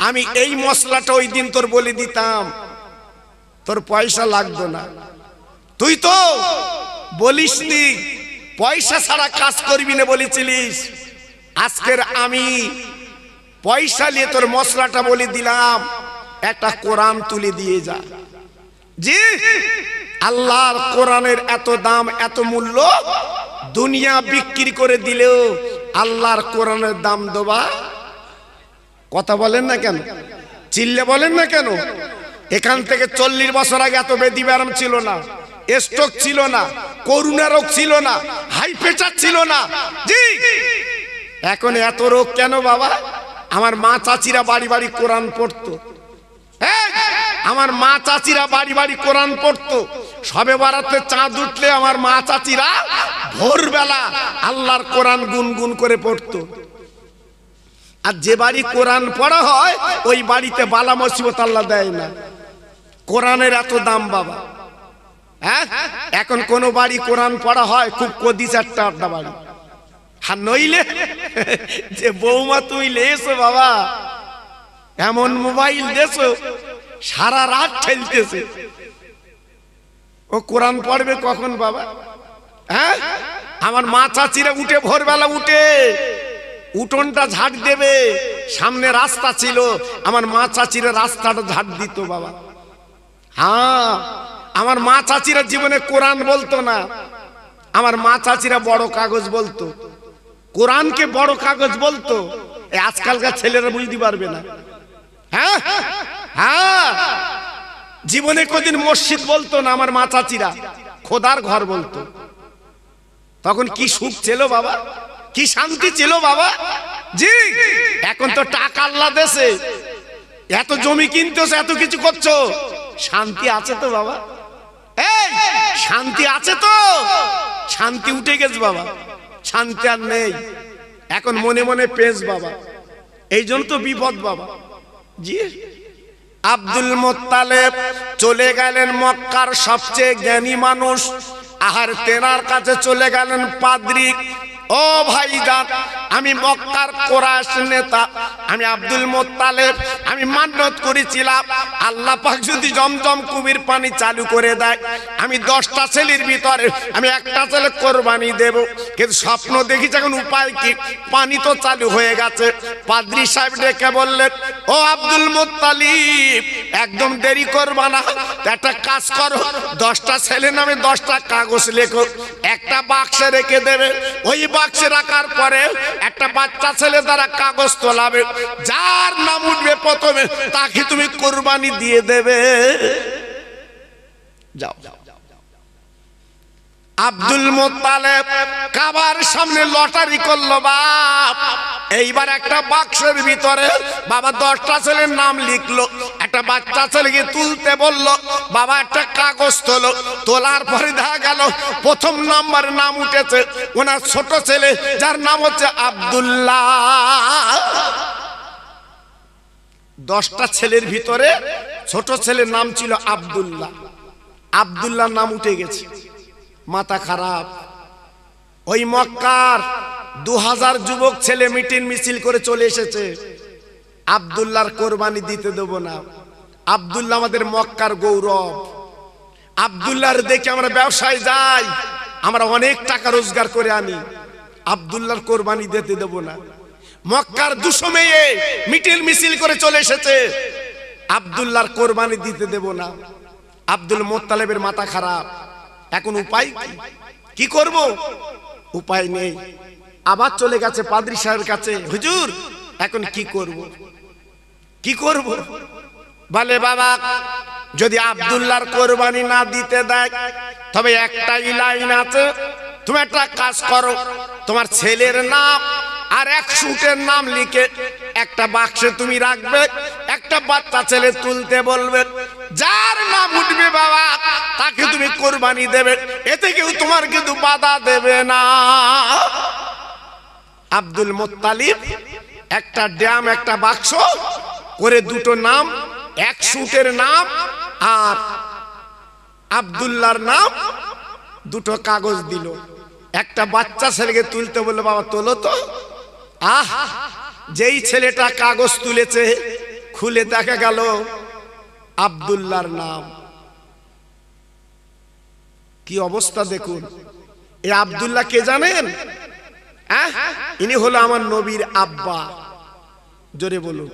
আমি এই মশলাটা ওই দিন তোর বলে দিতাম, তোর পয়সা লাগতো না, তুই তো বলিসনি পয়সা ছাড়া কাজ করবি না, বলেছিলিস। আজকের আমি পয়সা নিয়ে তোর মশলাটা বলে দিলাম, একটা কোরআন তুলে দিয়ে যা। জি, আল্লাহর কোরআনের এত দাম, এত মূল্য, দুনিয়া বিক্রি করে দিলেও আল্লাহর কোরআনের দাম দেবা। কথা বলেন না কেন? চিল্লে বলেন না কেন? এখান থেকে 40 বছর আগে এত বেদি ব্যারাম ছিল না, স্ট্রোক ছিল না, করোনা রোগ ছিল না, হাই প্রেসার ছিল না। জি, এখন এত রোগ কেন বাবা? আমার মা চাচিরা বাড়ি বাড়ি কোরআন পড়তো, আমার মা চাচিরা বাড়ি বাড়ি কোরআন পড়তো। সবে বারাতে চাঁদ উঠলে আমার মা চাচিরা ভোরবেলা আল্লাহর কোরআন গুনগুন করে পড়তো। আর যে বাড়ি কোরআন পড়া হয় ওই বাড়িতে বালা মুসিবত আল্লাহ দেয় না। কোরআনের এত দাম বাবা। হ্যাঁ, এখন কোন বাড়ি কোরআন পড়া হয় খুব কদি 4টা বাড়ি। আর নইলে যে বৌমা তুই লেছো বাবা, এমন মোবাইল দেছো সারা রাত ঠেলতেছে, ও কোরআন পড়বে কখন বাবা? হ্যাঁ, আমার মা চাচিরা উঠে ভোরবেলা উঠে উঠোনটা ঝাড় দেবে, সামনে রাস্তা ছিল, আমার মা চাচিরা রাস্তাটা ঝাড় দিত বাবা। হ্যাঁ, আমার মা চাচিরা জীবনে কোরআন বলতো না, আমার মা চাচিরা বড় কাগজ বলতো, কোরআনকে বড় কাগজ বলতো। আজকালকার ছেলেরা বুঝতে পারবে না। হ্যাঁ হ্যাঁ, জীবনে কোনদিন মসজিদ বলতো না আমার মা চাচিরা, খোদার ঘর বলতো। তখন কি সুখ ছিল বাবা, কি শান্তি ছিল বাবা। জি, এখন তো টাকা আল্লাহ দেশে, এত জমি কিনতেছো, এত কিছু করছো, শান্তি আছে তো বাবা? এই শান্তি আছে তো? শান্তি উঠে গেছে বাবা, শান্তি আর নেই। এখন মনে মনে পেশ বাবা, এই জন্য তো বিপদ বাবা। জি, আব্দুল মুত্তালিব চলে গেলেন মক্কার সবচেয়ে জ্ঞানী মানুষ, আহার তেনার কাছে চলে গেলেন পাদ্রী। ও ভাইজান, আমি মক্কার কুরাইশ নেতা, আমি আব্দুল মুত্তালিব, আমি মান্নত করেছিলাম আল্লাহ পাক যদি জমজম কুমির পানি চালু করে দেয়, আমি 10টা ছেলের ভিতরে আমি একটা ছেলে কোরবানি দেব। কিন্তু স্বপ্ন দেখি যখন, উপায় কি? পানি তো চালু হয়ে গেছে। পাদ্রী সাহেব ডেকে বললেন, ও আব্দুল মুত্তালিব, একদম দেরি করবা না, একটা কাজ করো, 10টা ছেলে নামে 10টা কাগজ লেখো, একটা বাক্সে রেখে দেবে। ওই বাক্সে রাখার পরে একটা বাচ্চা ছেলে দ্বারা কাগজ তোলাবে, যার নাম উঠবে প্রথমে তাকে তুমি কোরবানি দিয়ে দেবে। যাও। আব্দুল মুত্তালিব কাবার সামনে লটারি করলো বাপ। এইবার একটা বাক্সের ভিতরে বাবা 10টা ছেলের নাম লিখলো, একটা বাচ্চা ছেলেকে তুলতে বললো, বাবা একটা কাগজ তোলো। তোলার পরে দেখা গেল প্রথম নাম্বারের নাম উঠেছে ওনার ছোট ছেলে, যার নাম হচ্ছে আব্দুল্লাহ। 10টা ছেলের ভিতরে ছোট ছেলের নাম ছিল আব্দুল্লাহ। আব্দুল্লাহর নাম উঠে গেছে, মাথা খারাপ। ওই মক্কার 2000 যুবক ছেলে মিটিং মিছিল করে চলে এসেছে, আব্দুল্লাহর কোরবানি দিতে দেব না। আব্দুল্লাহ আমাদের মক্কার গৌরব। আব্দুল্লাহর দেখে আমরা ব্যবসায় যাই, আমরা অনেক টাকা রোজগার করে আনি, আব্দুল্লাহর কোরবানি দিতে দেব না। মক্কার 200 মেয়ে মিটিং মিছিল করে চলে এসেছে, আব্দুল্লাহর কোরবানি দিতে দেব না। আব্দুল মুত্তালিবের মাথা খারাপ। এখন উপায় কি করব? উপায় নেই। আবার চলে গেছে পাদ্রী সাহেবের কাছে, হুজুর এখন কি করব? কি করব? বলে বাবা, যদি আব্দুল্লাহর কোরবানি না দিতে দেয় তবে একটাই লাইন আছে, তুমি একটা কাজ করো, তোমার ছেলের নাম আর 1 উটের নাম লিখে একটা বাক্সে তুমি রাখবে, একটা বাচ্চা ছেলে তুলতে বলবে, যার নাম উঠবে বাবা তাকে তুমি কোরবানি দেবে, এতে কেউ তোমার কিন্তু বাধা দেবে না। আব্দুল মুত্তালিব একটা ড্যাম, একটা বাক্স করে 2টো নাম, 1 উটের নাম আর আব্দুল্লাহর নাম, 2টো কাগজ দিল। একটা বাচ্চা ছেলেকে তুলতে বললো, বাবা তোলো তো। আহ, যেই ছেলেটা কাগজ তুলেছে খুলে দেখা গেল আব্দুল্লাহর নাম। কি অবস্থা দেখুন। এই আব্দুল্লাহ কে জানেন? ইনি হলো আমার নবীর আব্বা। জোরে বলুন,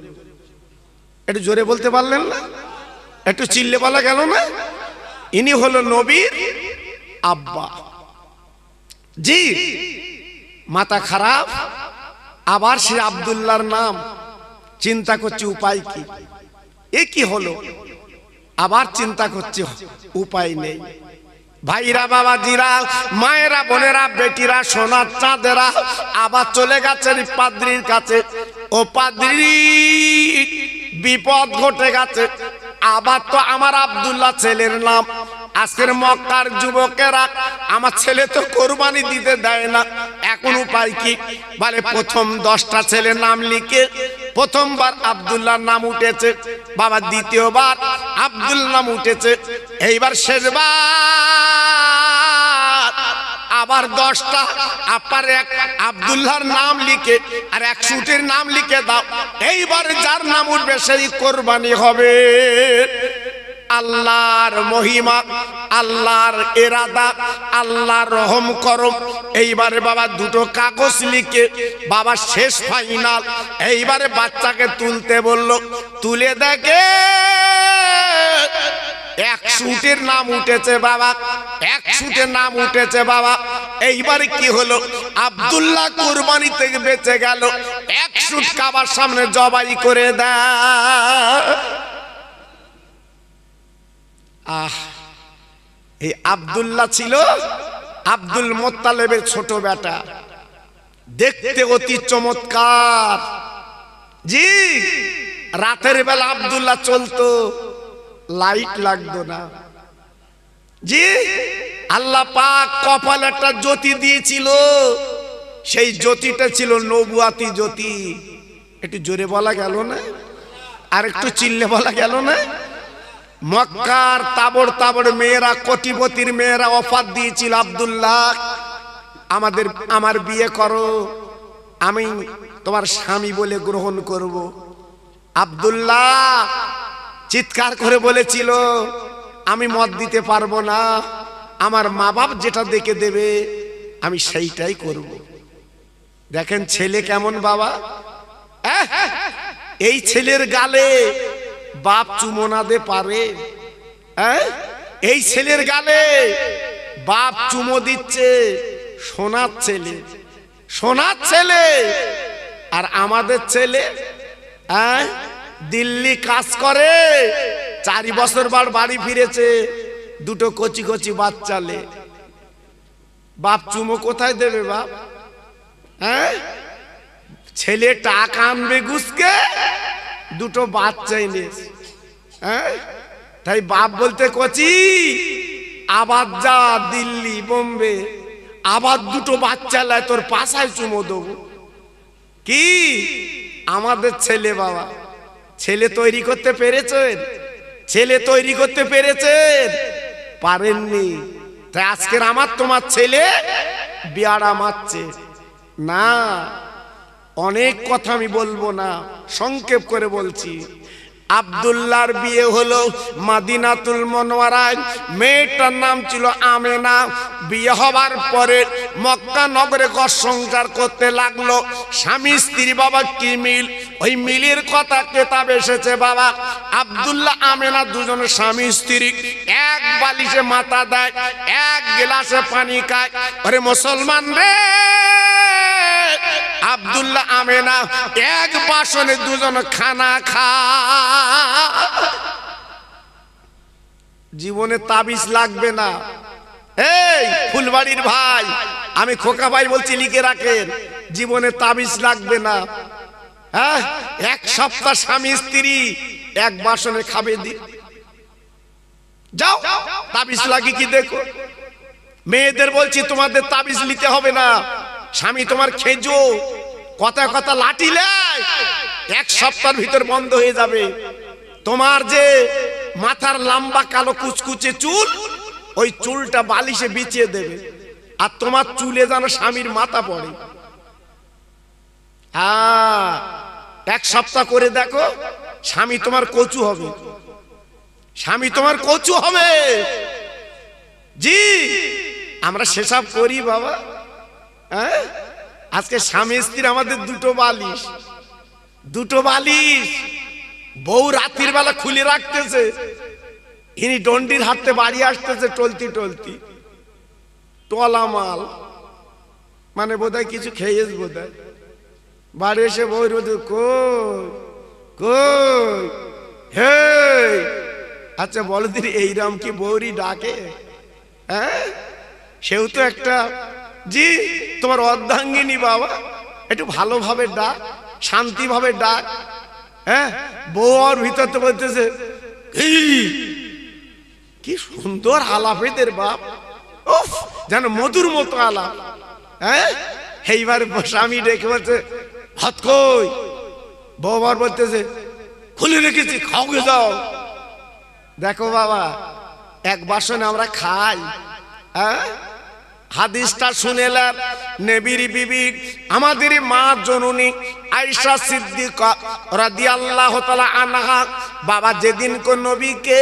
একটু জোরে বলতে পারলেন না? একটু চিল্লে বলা গেল না? ইনি হলো নবীর আব্বা। জি, মাথা খারাপ। আবার সে আব্দুল্লাহর নাম চিন্তা করছে উপায় কি, এ কি হলো, আবার চিন্তা করছে উপায় নেই। ভাইরা, বাবাজিরা, মায়েরা, বোনেরা, বেটিরা, সোনার চাঁদেরা, আবার চলে গেছেন পাদ্রির কাছে। ও পাদ্রি, বিপদ ঘটে গেছে। আবার তো আমার আব্দুল্লাহ ছেলের নাম। আজকের মক্কার যুবকেরা আমার ছেলে তো কোরবানি দিতে দেয় না, এখন উপায় কি? বলে প্রথম 10টা ছেলের নাম লিখে প্রথমবার আব্দুল্লাহর নাম উঠেছে বাবা, দ্বিতীয়বার আব্দুল্লাহ নাম উঠেছে, এইবার শেষবার আবার 10টা আপনার এক আব্দুল্লাহর নাম লিখে আর 100টির নাম লিখে দাও। এইবার যার নাম উঠবে সেই কোরবানি হবে। আল্লাহর মহিমা, আল্লাহর ইরাদা, আল্লাহর রহম করম। এইবারে বাবা দুটো কাগজ লিখে বাবা শেষ ফাইনাল। এইবারে বাচ্চাকে তুলতে বলল, তুলে দেখে 100টির নাম উঠেছে বাবা, 100টির নাম উঠেছে বাবা। এইবারে কি হলো? আব্দুল্লাহ কুরবানি থেকে বেঁচে গেল। 100 কাবার সামনে জবাই করে দেয়। এই আব্দুল্লাহ ছিল আব্দুল মোত্তালেবের ছোট বেটা, দেখতে অতি চমৎকার। জি, রাতের বেলা আব্দুল্লাহ চলতো, লাইট লাগতো না। জি, আল্লাহ পাক কপালে একটা জ্যোতি দিয়েছিল, সেই জ্যোতিটা ছিল নবুয়াতি জ্যোতি। একটু জোরে বলা গেল না? আর একটু চিল্লে বলা গেল না? মক্কার তাবড় তাবড় মেয়েরা, কোটিপতির মেয়েরা অফার দিয়েছিল, আব্দুল্লাহ আমার বিয়ে করো, আমি তোমার স্বামী বলে গ্রহণ করব। আব্দুল্লাহ চিৎকার করে বলেছিল, আমি মত দিতে পারবো না, আমার মা বাপ যেটা দেখে দেবে আমি সেইটাই করব। দেখেন ছেলে কেমন বাবা। এই ছেলের গালে বাপ চুমো না দে পারে? এই ছেলের গালে বাপ চুমো দিচ্ছে, সোনার ছেলে, সোনার ছেলে। আর আমাদের ছেলে দিল্লি কাজ করে, 4 বছর বার বাড়ি ফিরেছে, দুটো কচি কচি বাচ্চালে। বাপ চুমো কোথায় দেবে বাপ? ছেলে টাকা আনবে ঘুষকে, দুটো বাচ্চা এনেছে। তাই বাপ বলতে কচি, আবার যা দিল্লি বোম্বে, আবার দুটো বাচ্চা লাই, তোর পাশায় চুমো দেবো। কি আমাদের ছেলে বাবা, ছেলে তৈরি করতে পেরেছেন? ছেলে তৈরি করতে পেরেছেন? পারেননি। তাই আজকের আমার তোমার ছেলে বিয়ারা মারছে না। অনেক কথা আমি বলবো না, সংক্ষেপ করে বলছি। আব্দুল্লাহর বিয়ে হলো মদিনাতুল মুনাওয়ারায়, মেয়েটার নাম ছিল আমেনা। বিয়ে হবার পরে মক্কা নগরে ঘর সংসার করতে লাগলো। স্বামী স্ত্রী বাবা কি মিল, ওই মিলের কথা কিতাব এসেছে বাবা। আব্দুল্লাহ আমেনা দুজনে স্বামী স্ত্রী, এক বালিশে মাথা দেয়, এক গ্লাসে পানি খায়। আরে মুসলমান রে, আব্দুল্লাহ আমেনা এক বাসনে দুজন খানা খায়। জীবনে তাবিজ লাগবে না। এই ফুলবাড়ির ভাই, আমি খোকা ভাই বলছি, লিখে রাখেন, জীবনে তাবিজ লাগবে না। হ্যাঁ, 1 সপ্তাহ স্বামী স্ত্রী এক বাসনে খাবে, দি যাও, তাবিজ লাগে কি দেখো। মেয়েদের বলছি, তোমাদের তাবিজ নিতে হবে না। স্বামী তোমার খেজো, কথা কথা লাঠিলে 1 সপ্তাহের ভিতর বন্ধ হয়ে যাবে। তোমার যে মাথার লম্বা কালো কুচকুচে চুল, ওই চুলটা বালিশে বিছিয়ে দেবে, আর তোমার চুলে যেন স্বামীর মাথা পড়ে। 1 সপ্তাহ করে দেখো, স্বামী তোমার কচু হবে, স্বামী তোমার কচু হবে। জি, আমরা সেসব করি বাবা? হ্যাঁ, আজকে স্বামী স্ত্রী আমাদের দুটো বালিশ বউ রাত্রির বেলা খুলে রাখতেছে, ইনি ডন্ডির হাতে বাড়ি আসতেছে টলতি টলতি, টলা মাল, মানে বোধহয় কিছু খেয়েছ বোধহয়। বাড়ি এসে বউ রোদ কই কই হে, আচ্ছা বলো দিদি এইরাম কি বৌরি ডাকে? হ্যাঁ, সেও তো একটা, জি তোমার অর্ধাঙ্গিনী বাবা, একটু ভালোভাবে ডাক, শান্তিভাবে ডাক। হ্যাঁ, বউ আর ভিতর তো বলতেছে কি সুন্দর আলাপ এদের বাপ, উফ যেন মধুর মতো আলাপ। হ্যাঁ, এইবার স্বামী ডেকে বলছে ভাত কই, বউ আর বলতেছে খুলে রেখেছি খাওগে যাও। দেখো বাবা, এক বাসনে আমরা খাই। হ্যাঁ, হাদিসটা শুনেলাম, নবীর বিবি আমাদের মা জননী আয়েশা সিদ্দিকা রাদিয়াল্লাহু তাআলা আনহা, বাবা যেদিন কোন নবীকে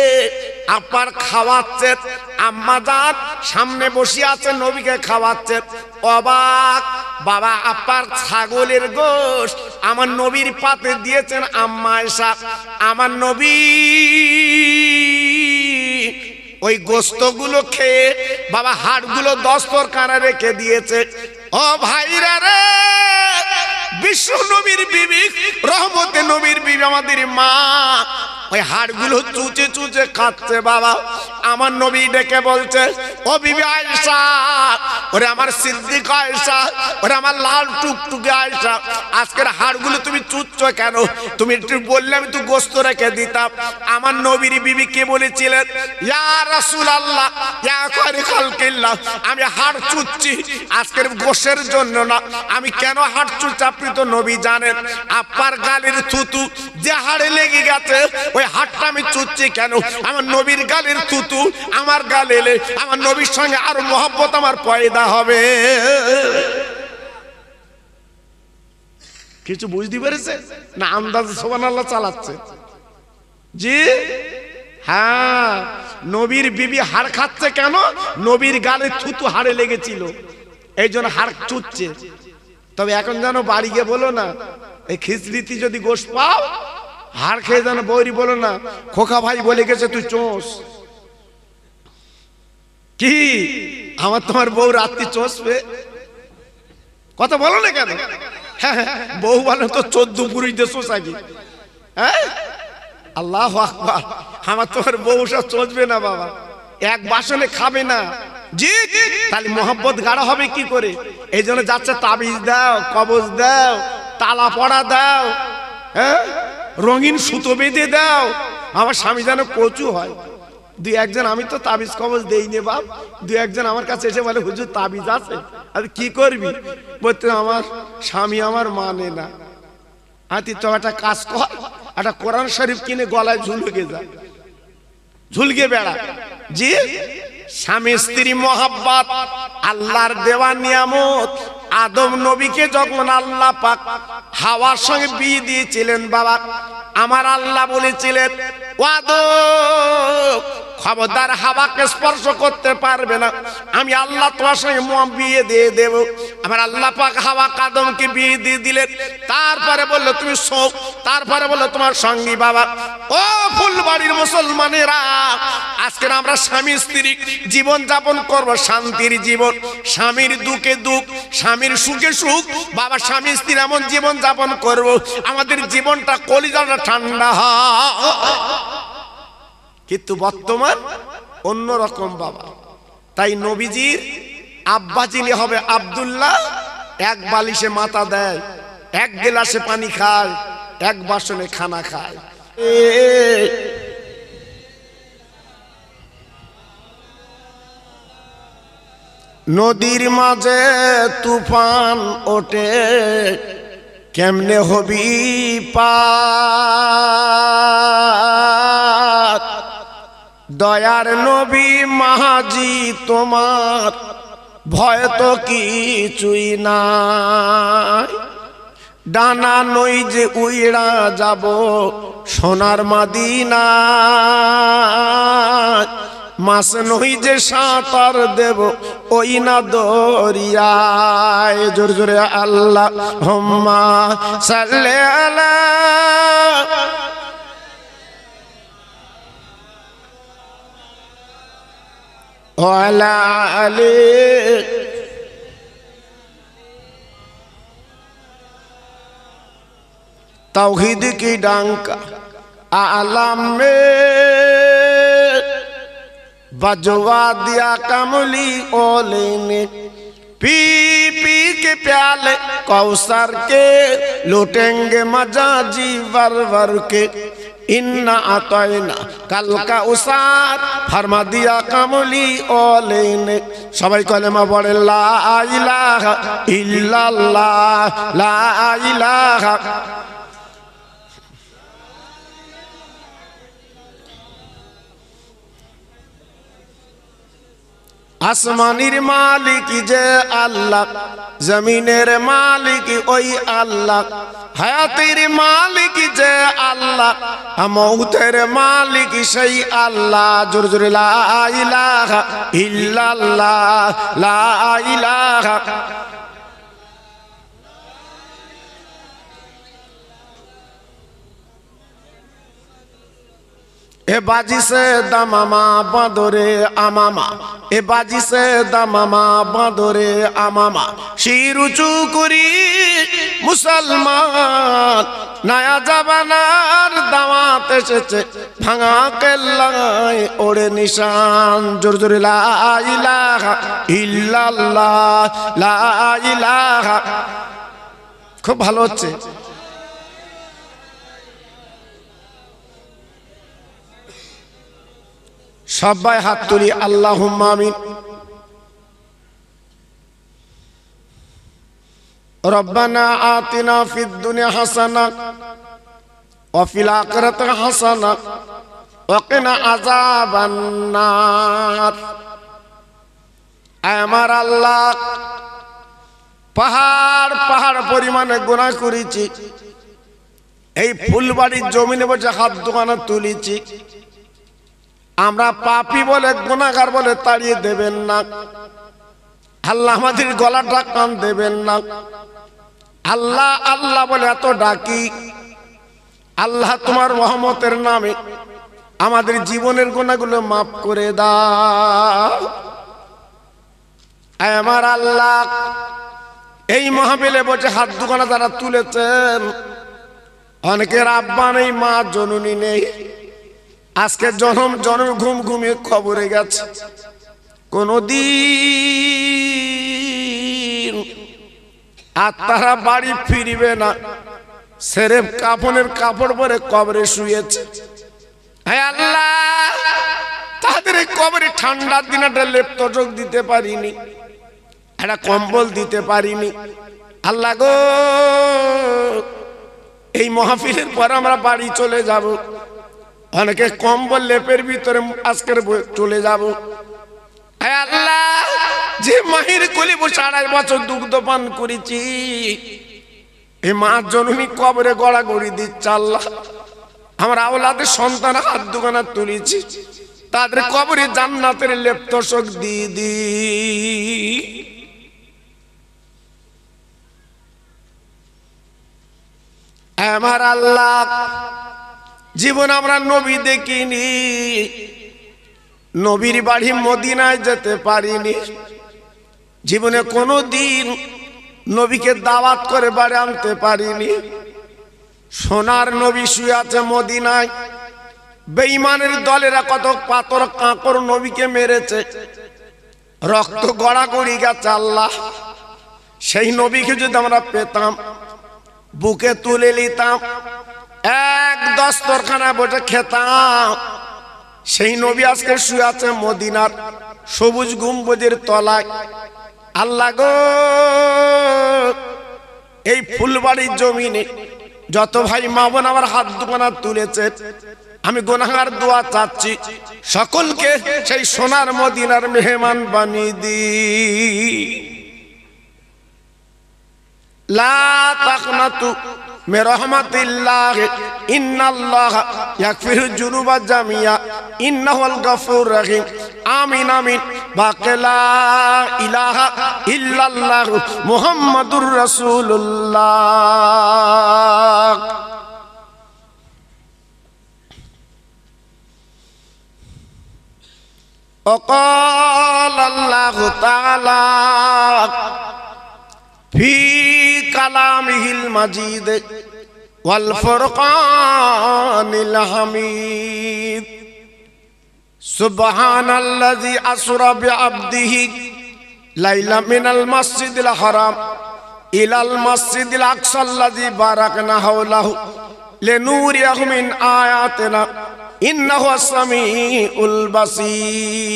আপার খাওয়াচ্ছে, আম্মা জান সামনে বসে আছে নবীকে খাওয়াচ্ছে, অবাক বাবা, আপার ছাগলের গোশত আমার নবীর পাতে দিয়েছেন আম্মা আয়েশা, আমার নবী ওই গোস্তগুলো খেয়ে বাবা হাড়গুলো দস্তরখানায় রেখে দিয়েছে। ও ভাইরা রে, বিশ্ব নবীর বিবি, রহমতে নবীর বিবি আমাদের মা ওই হাড়গুলো চুচে চুচে খাচ্ছে বাবা। আমার নবী ডেকে বলছে ও বিবি আয়েশা, ওরে আমার সিদ্দিকা আয়েশা, ওরে আমার লাল টুকটুকে আয়েশা, আজকের হাড়গুলো তুমি চুচ্ছো কেন? তুমি একটু বললে আমি তো গোস্ত রেখে দিতাম। আমার নবীর বিবি কে বলেছিলেন, ইয়া রাসূলুল্লাহ ইয়া খায়রুল খালকিল্লাহ, আমি হাড় চুচ্ছি আজকের গোশের জন্য না। আমি কেন হাড় চুচ্ছি আপনি তো নবী জানেন। আপার গালের থুতু যে হাড়ে লেগে গেছে ওই হাড়টা আমি চুচ্ছি কেন? আমার নবীর গালের থুতু আমার গালে এলে আমার নবীর সঙ্গে আরো মহব্বত আমার পয়দা হবে। কিছু বুঝতে পেরেছে না? আন্দাজে সুবহানাল্লাহ চালাচ্ছে। জি হ্যাঁ, নবীর বিবি হাড় খাচ্ছে কেন? নবীর গালে থুতু হাড়ে লেগেছিল, এই জন্য হাড় চুচ্ছে। তবে এখন যেন বাড়ি গিয়ে বলো না, এই খিচড়িতে যদি গোশ পাও হাড় খেয়ে যেন বৌরি বলো না, খোকা ভাই বলে গেছে তুই চোষ। কি আমার তোমার বউ রাত্রি চষবে? কথা বলো না কেন? হ্যাঁ, বউ বলে তো 14 পুরুষ দিয়ে চষা কি? হ্যাঁ, আল্লাহু আকবার, আমার তোমার বউ সব চষবে না বাবা, এক বাসনে খাবে না। জি, তাহলে মোহাব্বত গাঢ় হবে কি করে? এই জন্য যাচ্ছে তাবিজ দাও, কবজ দাও, তালা পড়া দাও, হ্যাঁ রঙিন সুতো বেঁধে দাও। আমার স্বামী যেন কচু হয়। দুই একজন, আমি তো তাবিজ কবজ দেই নে বাপ, দুই একজন আমার কাছে এসে বলে হুজুর তাবিজ আছে, আর কি করবি? বলতে আমার স্বামী আমার মানে না। আতি তো একটা কাজ কর, একটা কোরআন শরীফ কিনে গলায় ঝুলকে যা, ঝুলকে বেড়া। জি, স্বামী স্ত্রী মোহাব্বত আল্লাহর দেওয়া নিয়ামত। আদম নবীকে যখন আল্লাহ পাক হাওয়ার সঙ্গে বিয়ে দিয়েছিলেন বাবা, আমার আল্লাহ বলেছিলেন ও আদম, খবরদার হাওয়াকে স্পর্শ করতে পারবে না, আমি আল্লাহ তোমার সঙ্গে বিয়ে দিয়ে দেব। আমার আল্লাহ পাক হাওয়া আদমকে বিয়ে দিয়ে দিলেন। তারপরে বললো তুমি শোক, তারপরে বললো তোমার সঙ্গী বাবা। ও ফুলবাড়ির মুসলমানেরা, আজকে আমরা স্বামী স্ত্রী জীবন যাপন করব, শান্তির জীবন, স্বামীর দুঃখে দুঃখ, স্বামীর সুখে সুখ বাবা, স্বামী স্ত্রী এমন জীবন যাপন করব আমাদের জীবনটা কলিজাটা ঠান্ডা হয়। কিন্তু বর্তমান অন্যরকম বাবা। তাই নবীজির আব্বা যিনি হবে আব্দুল্লাহ, এক বালিশে মাথা দেয়, এক গ্লাসে পানি খায়, এক বাসনে খানা খায়। নদীর মাঝে তুফান ওঠে, কেমনে হবি পার? দয়ার নবী মাহাজি তোমার ভয় তো কিছুই নাই, ডানা নই যে উইড়া যাব সোনার মাদিনা, মাছ নই যে সাঁতার দেব ওই না দরিয়ায়। জোর জোরে আল্লাহুম্মা সাল্লি আলা ওয়ালা আলি तौहीद की डंका आलम में बजवा दिया कमली ओले ने पी पी के प्याले कौसर के लूटेंगे मजा जी वर वर के इन्ना आतैना कल का उसार फरमा दिया कमली ओले ने सबाई कलेमा पढ़े ला इलाहा इल्लल्लाह ला इलाहा आसमानिर मालिक जे अल्लाह जमीनेर मालिक ओई अल्लाह हयातेर मालिक जे अल्लाह मौतेर मालिक सही अल्लाह जोर जोर ला इलाहा इल्लल्लाह ला इलाहा ए बाजी से दमामा बांधोरे आमामा ए बाजी से दमामा बांधोरे आमामा शिर उचू करी मुसलमान नया जबानार दावत एसेছে ভাঙা কেল্লায় ওড়ে নিশান জোর জোরে লা ইলাহা ইল্লাল্লাহ লা ইলাহা খুব ভালো হচ্ছে সবাই হাত তুলি আল্লাহুম্মা আমিন রব্বানা আতিনা ফিদ দুনিয়া হাসানা ওয়া ফিল আখিরাতি হাসানা ওয়া কিনা আযাবান নার। আমার আল্লাহ পাহাড় পাহাড় পরিমাণে গুনাহ করেছি, এই ফুলবাড়ির জমিনে বসে হাত দোকানে তুলেছি। আমরা পাপী বলে গুনাহগার বলে তাড়িয়ে দেবেন না আল্লাহ, আমাদের গলাটা কান দেবেন না আল্লাহ। আল্লাহ বলে এত ডাকি আল্লাহ, তোমার রহমতের নামে আমাদের জীবনের গুনাহগুলো মাফ করে দাও। আমার আল্লাহ এই মাহফিলে বসে হাত দোকানে যারা তুলেছেন, অনেকের আব্বা নেই, মা জননী নেই, আজকে জনম জনম ঘুম ঘুমিয়ে খবরে গেছে, কোনদিন আর তারা বাড়ি ফিরবে না, সেরেফ কাফনের কাপড় পরে কবরে শুয়েছে। হে আল্লাহ, তাদের এই কবরে ঠান্ডার দিনে একটা লেপ তোষক দিতে পারিনি, একটা কম্বল দিতে পারিনি। আল্লাহ গো, এই মাহফিলের পর আমরা বাড়ি চলে যাব, অনেকে কম্বল লেপের ভিতরে আজকের চলে যাব। আল্লাহ, যে মাহির কোলে বসে 2.5 বছর দুগ্ধ পান করেছি, এই মা জননী কবরে গড়াগড়ি দিচ্ছে। আল্লাহ, আমার আওলাদের সন্তান হাত দোকানা তুলেছি, তাদের কবরে জান্নাতের লেপ তোষক দিয়ে দি। আমার আল্লাহ, জীবন আমরা নবী দেখিনি, নবীর বাড়ি মদিনায় যেতে পারিনি, জীবনে কোনো দিন নবীকে দাওয়াত করে বাড়ি আনতে পারিনি। সোনার নবী শুয়ে আছে মদিনায়, বেঈমানের দলেরা কত পাথর কাঁকর নবীকে মেরেছে, রক্ত গড়াগড়ি গেছে। আল্লাহ, সেই নবীকে যদি আমরা পেতাম, বুকে তুলে নিতাম, এক দস্তরখানায় বসে খেতাম। সেই নবী আজকে শুয়ে আছে মদিনার সবুজ গম্বুজের তলায়। আল্লাহ গো, এই ফুলবাড়ির জমিনে যত ভাই মা বোন আমার হাত দুখানা তুলেছে, আমি গুনাহগার দোয়া চাচ্ছি, সকলকে সেই সোনার মদিনার মেহমান বানিয়ে দি। লা তাকনাতু में रहमतिल्लाह इन्नल्लाह यगफिरु जुनूबा जमिया इन्नहुल गफूर रहीम आमीन आमीन बाक़ी ला इलाहा इल्लल्लाह मुहम्मदुर रसूलुल्लाह। وقال الله تعالى في كلامه المجيد والفرقان الحميد سبحان الذي أسرى بعبده ليلا من المسجد الحرام إلى المسجد الأقصى الذي باركنا حوله لنوريه من آياتنا إنه السميع البصير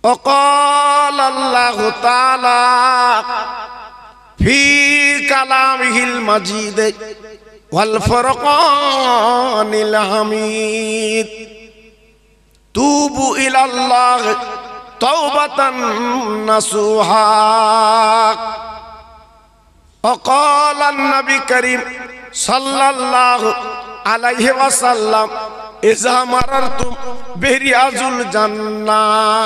وقال الله تعالى في كلامه المجيد والفرقان الحميد توبوا إلى الله توبة نصوحا وقال النبي الكريم صلى الله عليه وسلم إذا مررتم برياض الجنات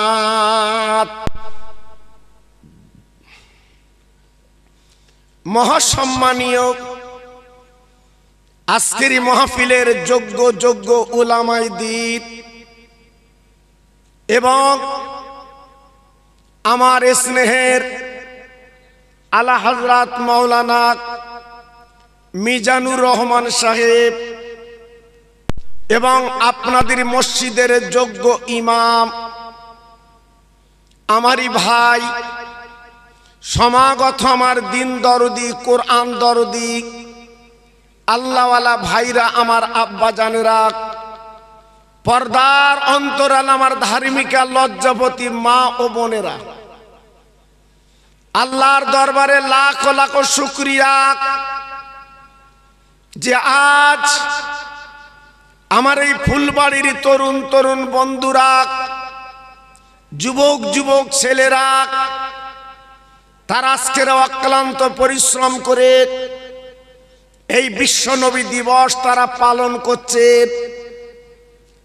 মহাসম্মানীয় আজকের মাহফিলের যোগ্য যোগ্য উলামায়ে দ্বীন এবং আমার স্নেহের আলা হযরত মাওলানা মিজানুর রহমান সাহেব এবং আপনাদের মসজিদের যোগ্য ইমাম আমারই ভাই সমাগত আমার দিন দরদি কোরআন দরদি আল্লাহওয়ালা ভাইরা আমার আব্বা জানেরা পর্দার অন্তরাল আমার ধার্মিকা লজ্জাবতী মা ও বোনেরা আল্লাহর দরবারে লাখ লাখ শুকরিয়া যে আজ আমার এই ফুলবাড়ির তরুণ তরুণ বন্ধুরা যুবক যুবক ছেলেরা তারা আজকের অক্লান্ত পরিশ্রম করে এই বিশ্ব নবী দিবস তারা পালন করছে।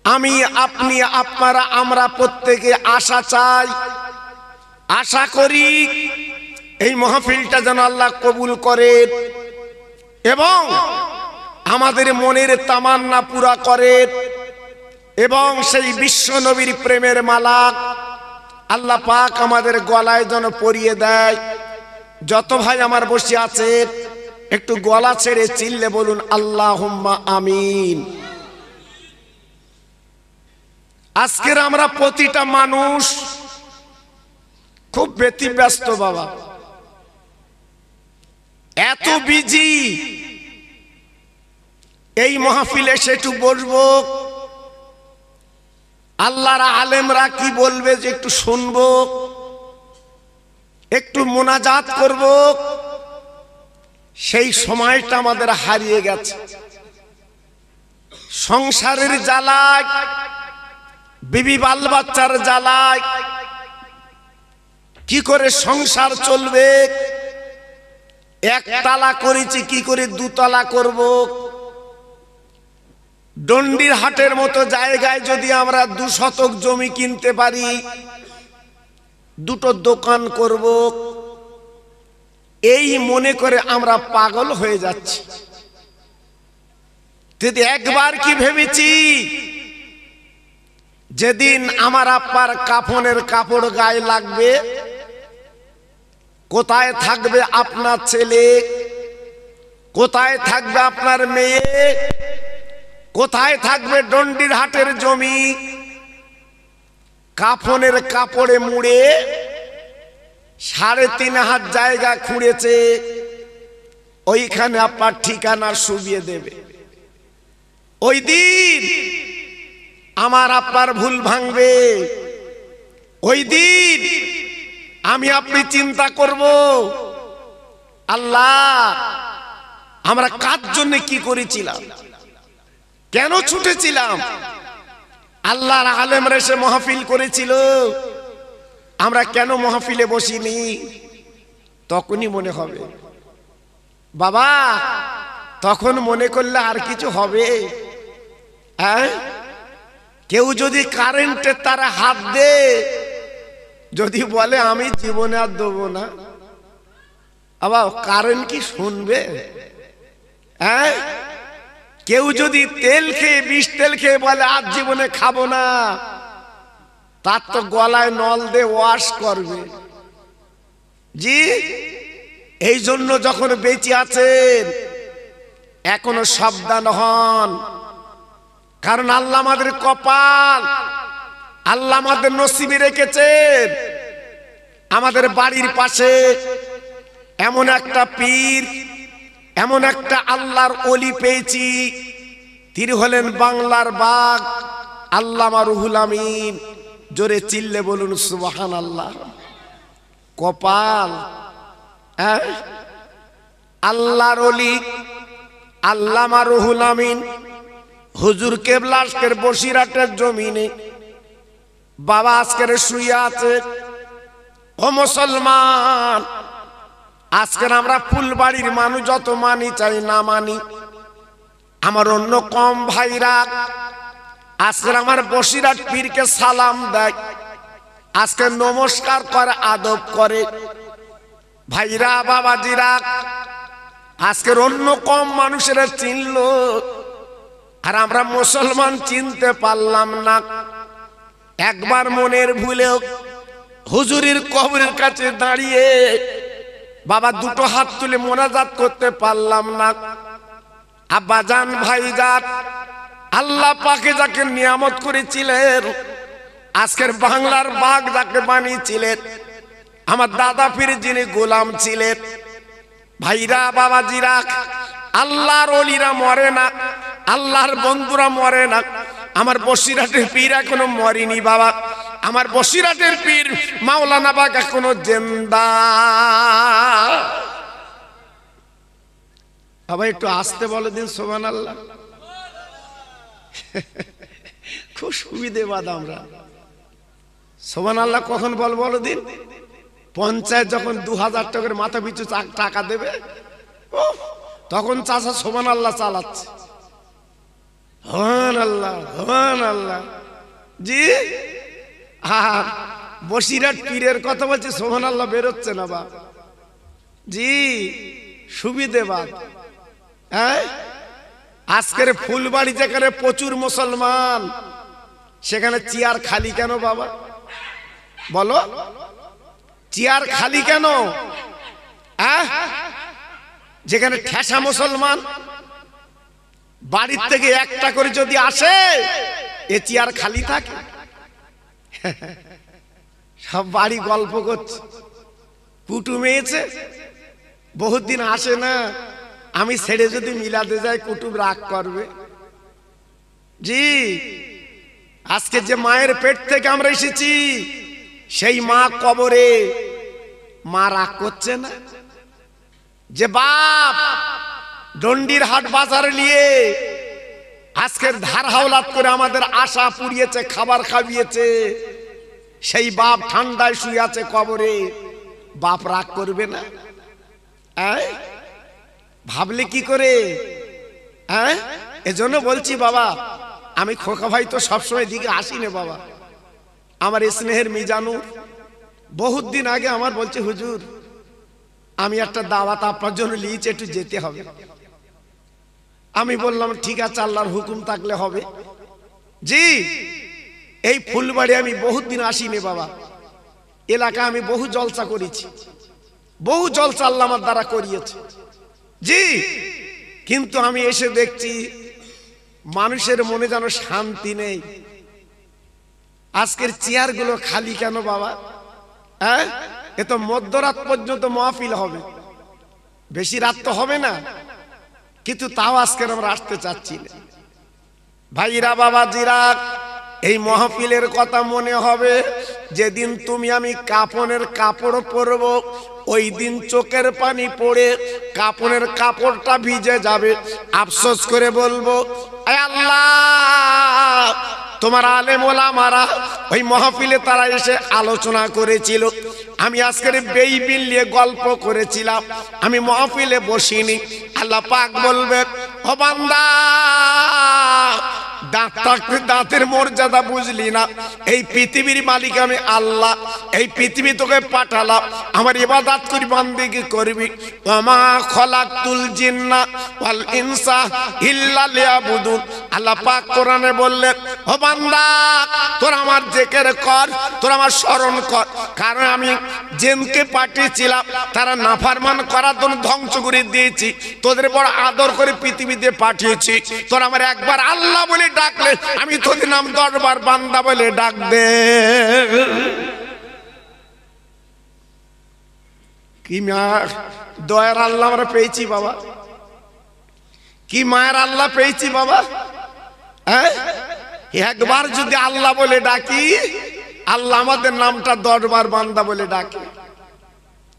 আমি আপনি আপনারা আমরা প্রত্যেকে আশা চাই আশা করি এই মাহফিলটা যেন আল্লাহ কবুল করে এবং আমাদের মনের তামান্না পুরা করে এবং সেই বিশ্ব নবীর প্রেমের মালা আল্লাহ পাক আমাদের গলায় যেন পরিয়ে দেয়। যত ভাই আমার বসে আছে একটু গলা ছেড়ে চিল্লে বলুন আল্লাহুম্মা আমিন। আজকের আমরা প্রতিটা মানুষ খুব ব্যতিব্যস্ত বাবা, এত বিজি। এই মাহফিলে সেটু বসবো, আল্লাহর আলেমরা কি বলবে যে একটু শুনবো, একটু মোনাজাত করব, সেই সময়টা আমাদের হারিয়ে গেছে। সংসারের জ্বালায়, বিবি বাল বাচ্চার জ্বালায় কি করে সংসার চলবে, একতলা করেছি কি করে দুতলা করব। ডন্ডির হাটের মতো জায়গায় যদি আমরা 2 শতক জমি কিনতে পারি, 2টো দোকান করব, এই মনে করে আমরা পাগল হয়ে যাচ্ছি। যদি একবার কি ভেবেছি যেদিন আমার আব্বার কাফনের কাপড় গায়ে লাগবে, কোথায় থাকবে আপনার ছেলে, কোথায় থাকবে আপনার মেয়ে, কোথায় থাকবে ডন্ডির হাটের জমি, কাফনের কাপড়ে মুড়ে 3.5 হাত জায়গা খুঁড়েছে, ওইখানে আপনার ঠিকানা শুবিয়ে দেবে। ওই দিন আমার আপনার ভুল ভাঙবে। ওই দিন আমি আপনি চিন্তা করব, আল্লাহ আমরা কার জন্য কি করেছিলাম, কেন ছুটেছিলাম। আল্লাহর আলেমরা এসে মাহফিল করেছিল, আমরা কেন মাহফিলে বসিনি। তখনই মনে হবে বাবা, তখন মনে করলে আর কিছু হবে? হ্যাঁ, কেউ যদি কারেন্টের তারে হাত দে, যদি বলে আমি জীবনে আর দেবো না, আবার কারেন্ট কি শুনবে? হ্যাঁ, কেউ যদি তেল খেয়ে বিষ তেল খেয়ে বলে আজ জীবনে খাবো না, তার তো গলায় নল দিয়ে ওয়াশ করবে। জি, এই জন্য যখন বেঁচে আছেন এখনো সাবধান হন, কারণ আল্লাহ আমাদের কপাল, আল্লাহ আমাদের নসিবে রেখেছেন। আমাদের বাড়ির পাশে এমন একটা পীর, এমন একটা আল্লাহর ওলি পেয়েছি, তিনি হলেন বাংলার বাঘ আল্লামা রুহুল আমিন। জোরে চিল্লে বলুন সুবহানাল্লাহ। কপাল, আল্লাহর ওলি আল্লামা রুহুল আমিন হুজুর কেবলা আজকের বসিরহাটের জমিনে বাবা আজকের শুয়ে আছে। ও মুসলমান, আজকের আমরা ফুলবাড়ির মানুষ যত মানি চাই না মানি, আমার অন্য কম ভাইরা আজকের আমার বসিরহাট পীরকে সালাম দেয়, আজকে নমস্কার করে, আদব করে। ভাইরা বাবাজিরা আজকের অন্য কম মানুষেরা চিনল, আর আমরা মুসলমান চিনতে পারলাম না। একবার মনের ভুলেও হুজুরের কবরের কাছে দাঁড়িয়ে বাবা দুটো হাত তুলে মোনাজাত করতে পারলাম না। আব্বাজান ভাইজান, আল্লাহ পাকে যাকে নিয়ামত করেছিলেন, আজকের বাংলার বাঘ যাকে বানিয়েছিলেন, আমার দাদা পীর যিনি গোলাম ছিলেন, ভাইরা বাবাজিরা, আল্লাহর ওলিরা মরে না, আল্লাহর বন্ধুরা মরে না। আমার বসিরহাটের পীর এখনো মরেনি বাবা, আমার বসিরহাটের পীর মাওলানা বাগ এখনো জিন্দা। বাবা একটু আসতে বলে দিন সুবহানাল্লাহ। খুব সুবিধেবাদ আমরা। সুবহানাল্লাহ কখন বলো দিন? পঞ্চায়েত যখন 2000 টাকার মাথা পিছু টাকা দেবে, তখন চাচা সুবহানাল্লাহ চালাচ্ছে। সুবহানাল্লাহ সুবহানাল্লাহ। জি, আর বসিরহাট পীরের কথা বলছি, সুবহানাল্লাহ বেরোচ্ছে না বা। জি, সুবিধেবাদ। হ্যাঁ, আজকের ফুলবাড়ি যেখানে প্রচুর মুসলমান, সেখানে চেয়ার খালি কেন বাবা? বলো, চেয়ার খালি কেন? যেখানে ঠেসা মুসলমান, বাড়ির থেকে একটা করে যদি আসে, এ চেয়ার খালি থাকে? সব বাড়ি গল্প করছে, কুটুম এসে বহুত দিন আসে না, আমি ছেড়ে যদি মিলাতে যাই কুটুম রাগ করবে। জি, আজকে যে মায়ের পেট থেকে আমরা এসেছি, সেই মা কবরে, মা রাগ করছে না? যে বাপ ডন্ডির হাট বাজারে নিয়ে আজকের ধার হাওলাত করে আমাদের আশা পুড়িয়েছে, খাবার খাইয়েছে, সেই বাপ ঠান্ডায় শুয়ে আছে কবরে, বাপ রাগ করবে না? ভাবলে কি করে? এজন্য বলছি বাবা, আমি খোকা ভাই তো সবসময় দিকে আসি না বাবা। আমার স্নেহের মিজানুর বহুত দিন আগে আমার বলছে, হুজুর আমি একটা দাওয়াত আপনার জন্য নিয়েছি, একটু যেতে হবে। আমি বললাম ঠিক আছে, আল্লাহর হুকুম থাকলে হবে। জি, এই ফুলবাড়ি আমি বহুত দিন আসিনি বাবা। এলাকা আমি বহু জলসা করেছি, বহু জলসা আল্লাহ আমার দ্বারা করিয়েছে। জি, কিন্তু আমি এসে দেখছি মানুষের মনে যেন শান্তি নেই। আজকের চেয়ার গুলো খালি কেন বাবা? এ তো মধ্যরাত পর্যন্ত মাহফিল হবে, বেশি রাত তো হবে না, কিন্তু তাও আজকের আমরা আসতে চাচ্ছি না। ভাইরা বাবাজিরা, এই মাহফিলের কথা মনে হবে যেদিন তুমি আমি কাফনের কাপড় পরব, ওই দিন চোখের পানি পড়ে কাফনের কাপড়টা ভিজে যাবে, আফসোস করে বলবো, আয় আল্লাহ, তোমার আলেম ওলামারা ওই মাহফিলে তারা এসে আলোচনা করেছিল। আমি আজকের বেইবিল নিয়ে গল্প করেছিলাম, আমি মাহফিলে বসিনি। আল্লাহ পাক বলবে, ও বান্দা, দাঁত থাকতে দাঁতের মর্যাদা বুঝলি না? এই পৃথিবীর মালিক আমি আল্লাহ, এই পৃথিবী তোকে পাঠালাম, আমার ইবাদত করি, বান্দেগি করবি। ওমা খলাকতুল জিন্না ওয়াল ইনসা ইল্লা লিয়াবুদুন। আল্লাহ পাক কোরআনে বললেন, ও বান্দা, তোরা আমার জিকির কর, তোরা আমার স্মরণ কর, কারণ আমি জিনকে পাঠিয়েছিলাম তারা নাফরমান করার জন্য ধ্বংস করে দিয়েছি, তোদের বড় আদর করে পৃথিবীতে পাঠিয়েছি। তোরা আমার একবার আল্লাহ বলে ডাকলে আমি তোদের নাম 10 বার বান্দা বলে ডাক দে। কি মায়ের দয়ার আল্লাহ আমরা পেয়েছি বাবা, কি মায়ের আল্লাহ পেয়েছি বাবা। হ্যাঁ, একবার যদি আল্লাহ বলে ডাকি, আল্লাহ আমাদের নামটা 10 বার বান্দা বলে ডাকে।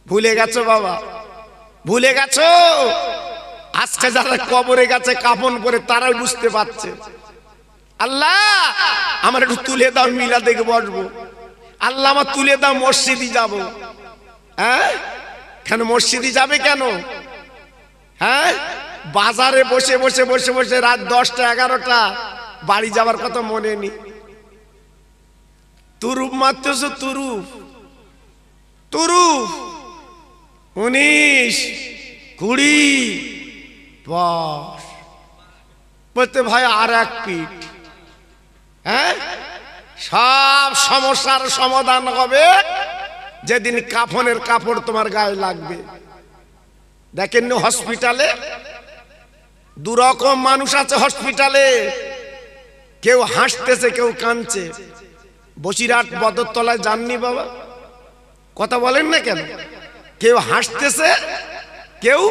ভুলে গেছো বাবা, ভুলে গেছো? আজকে যারা কবরে গেছে কাফন পরে তারাই বুঝতে পারছে। আল্লাহ আমার একটু তুলে দাও, মিলা দেখে বসবো। আল্লাহ আমার তুলে দাও, মসজিদে যাব। হ্যাঁ, কেন মসজিদে যাবে কেন? হ্যাঁ, বাজারে বসে বসে বসে বসে রাত 10টা 11টা বাড়ি যাবার কথা মনে নেই। তুরুপ মারতেছ, তুরুপ তুরুপ 19 20 বলতে ভাই আর এক পিঠ। হ্যাঁ, সব সমস্যার সমাধান হবে যেদিন কাফনের কাপড় তোমার গায়ে লাগবে। দেখেন হসপিটালে দুরকম মানুষ আছে। হসপিটালে কেউ হাসতেছে, কেউ কাঁদছে। বসিরহাট বদরতলায় যাননি বাবা? কথা বলেন না কেন? কেউ হাসতেছে, কেউ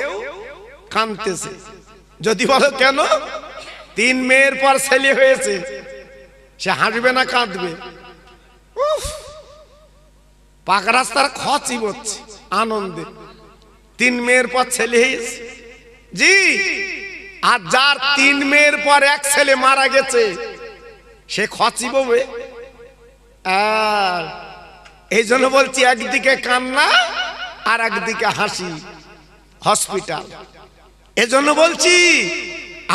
কাঁদতেছে। যদি বলো কেন? 3 মেয়ের পর ছেলে হয়েছে, সে হাসবে না কাঁদবে? পাকা রাস্তার খচি হচ্ছে আনন্দে। 3 মেয়ের পর ছেলে হয়েছে জি। আর যার 3 মেয়ের পর এক ছেলে মারা গেছে, সে খচি ববে। আর এই জন্য বলছি, একদিকে কান্না আর একদিকে হাসি। হসপিটাল এজন্য বলছি,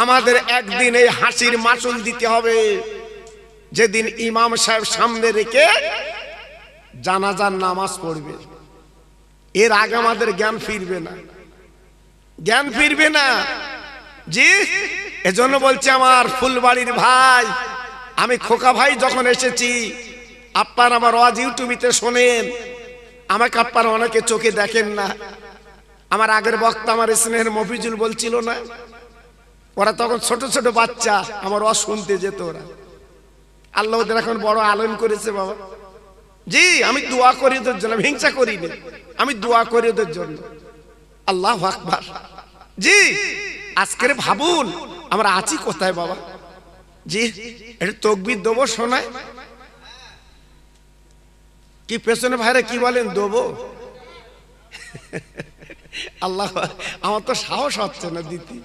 আমাদের একদিন এই হাসির মাসুল দিতে হবে, যেদিন ইমাম সাহেব সামনে রেখে জানাজার নামাজ পড়বে। এর আগে আমাদের জ্ঞান ফিরবে না, জ্ঞান ফিরবে না জি। এজন্য বলছি আমার ফুলবাড়ির ভাই, আমি খোকা ভাই যখন এসেছি, আপনারা আমার ওয়াজ ইউটিউবিতে শোনেন, আমাকে আপনারা অনেকে চোখে দেখেন না। আমার আগের বক্তা আমার স্নেহের মফিজুল বলছিল না, ওরা তখন ছোট ছোট বাচ্চা, আমার ওয়াজ শুনতে যেত ওরা। আল্লাহ ওদের এখন বড় আলেম করেছে বাবা জি। আমি দোয়া করি ওদের জন্য, আমি হিংসা করি না, আমি দোয়া করি ওদের জন্য। আল্লাহু আকবার জি। আজকের ভাবুন আমরা আছি কোথায় বাবা জি। এটা তাকবীর দেবো শোনায় কি? পেছনে ভাইরা কি বলেন? দেবো? আল্লাহ, আমার তো সাহস হচ্ছে না দিতে,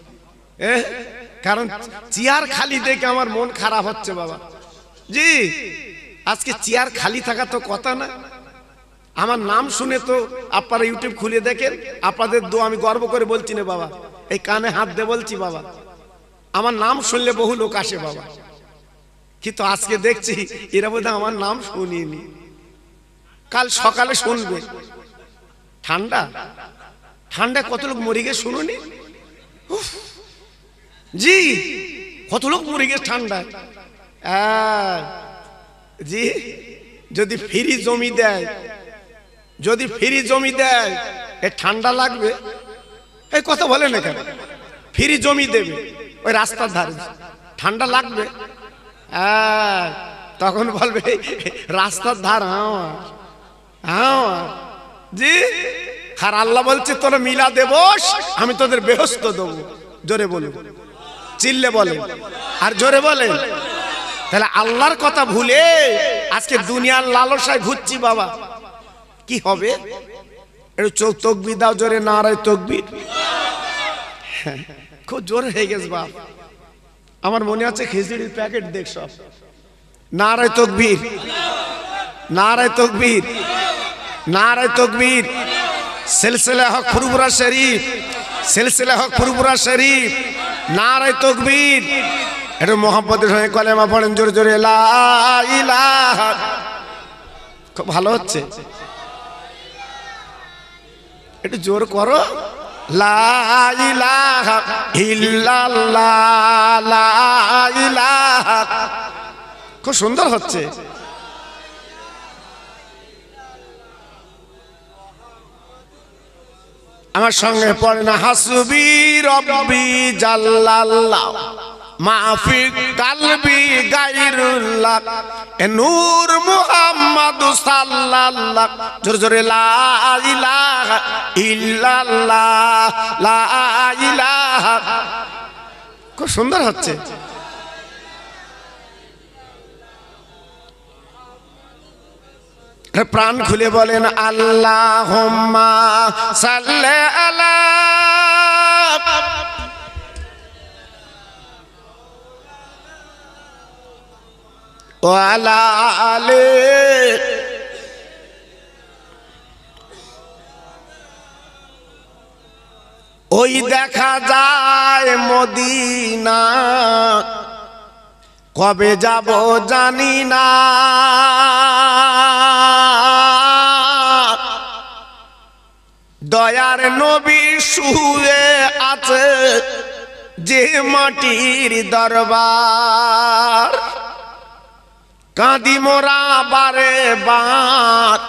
কারণ চেয়ার খালি দেখে আমার মন খারাপ হচ্ছে বাবা জি। আজকে চেয়ার খালি থাকা তো কথা না। আমার নাম শুনে তো আপনারা ইউটিউব খুলে দেখেন, আপনাদের দোয়া আমি গর্ব করে বলছি না বাবা, এই কানে হাত দিয়ে বলছি বাবা, আমার নাম শুনলে বহু লোক আসে বাবা। কিন্তু আজকে দেখছি এরা বোধহয় আমার নাম শুনিনি, কাল সকালে শুনবে। ঠান্ডা ঠান্ডা কত লোক মরে গেছে শুনুনি জি, কত লোক মরে গেছে ঠান্ডায় জি। যদি ফ্রি জমি দেয়, যদি ফ্রি জমি দেয়, এ ঠান্ডা লাগবে? এই কথা বলে না কেন? ফ্রি জমি দেবে ওই রাস্তার ধারে, ঠান্ডা লাগবে? তখন বলবে রাস্তার ধার আমার জি। আর আল্লাহ বলছে তোরা মিলাদে বস, আমি তোদের বেহস্ত দেবো। জোরে বলে, চিল্লে বলে, আর জোরে বলে। তাহলে আল্লাহর কথা ভুলে আজকে দুনিয়ার লালসায় ঘুরছি বাবা, কি হবে? একটু চোখ তকবির দাও জোরে, নারায়ে তাকবীর। খুব জোরে হয়ে গেছে বাপ, আমার মনে আছে খিচুড়ির প্যাকেট দেখ সব। নারায়ে তাকবীর। নারায়ে তাকবীর, নারায়ে তাকবীর। সিলসিলা হক ফুরফুরা শরীফ, সিলসিলা হক ফুরফুরা শরীফ, নারায়ে তাকবীর। একটু মোহাম্মদের সঙ্গে কলেমা পড়েন জোরে জোরে, লা ইলাহা। খুব ভালো হচ্ছে, একটু জোর করো। লা ইলাহা ইল্লাল্লাহ, লা ইলাহা। খুব সুন্দর হচ্ছে। আমার সঙ্গে পড়ে না, হাসবি রব্বি জাল্লাল্লাহ মাফি কালবি গায়রুল্লাহ, এ নূর মুহাম্মদ সাল্লাল্লাহ। জোরে জোরে, লা ইলাহা ইল্লাল্লাহ, লা ইলাহা। খুব সুন্দর হচ্ছে। প্রাণ খুলে বলেন, আল্লাহুম্মা সাল্লি আলা ওয়া আলা আলি। ওই দেখা যায় মদিনা, কবে যাব জানি না। দয়ার নবী শুয়ে আছে যে মাটির দরবার, কাঁদি মোরা বারে বার।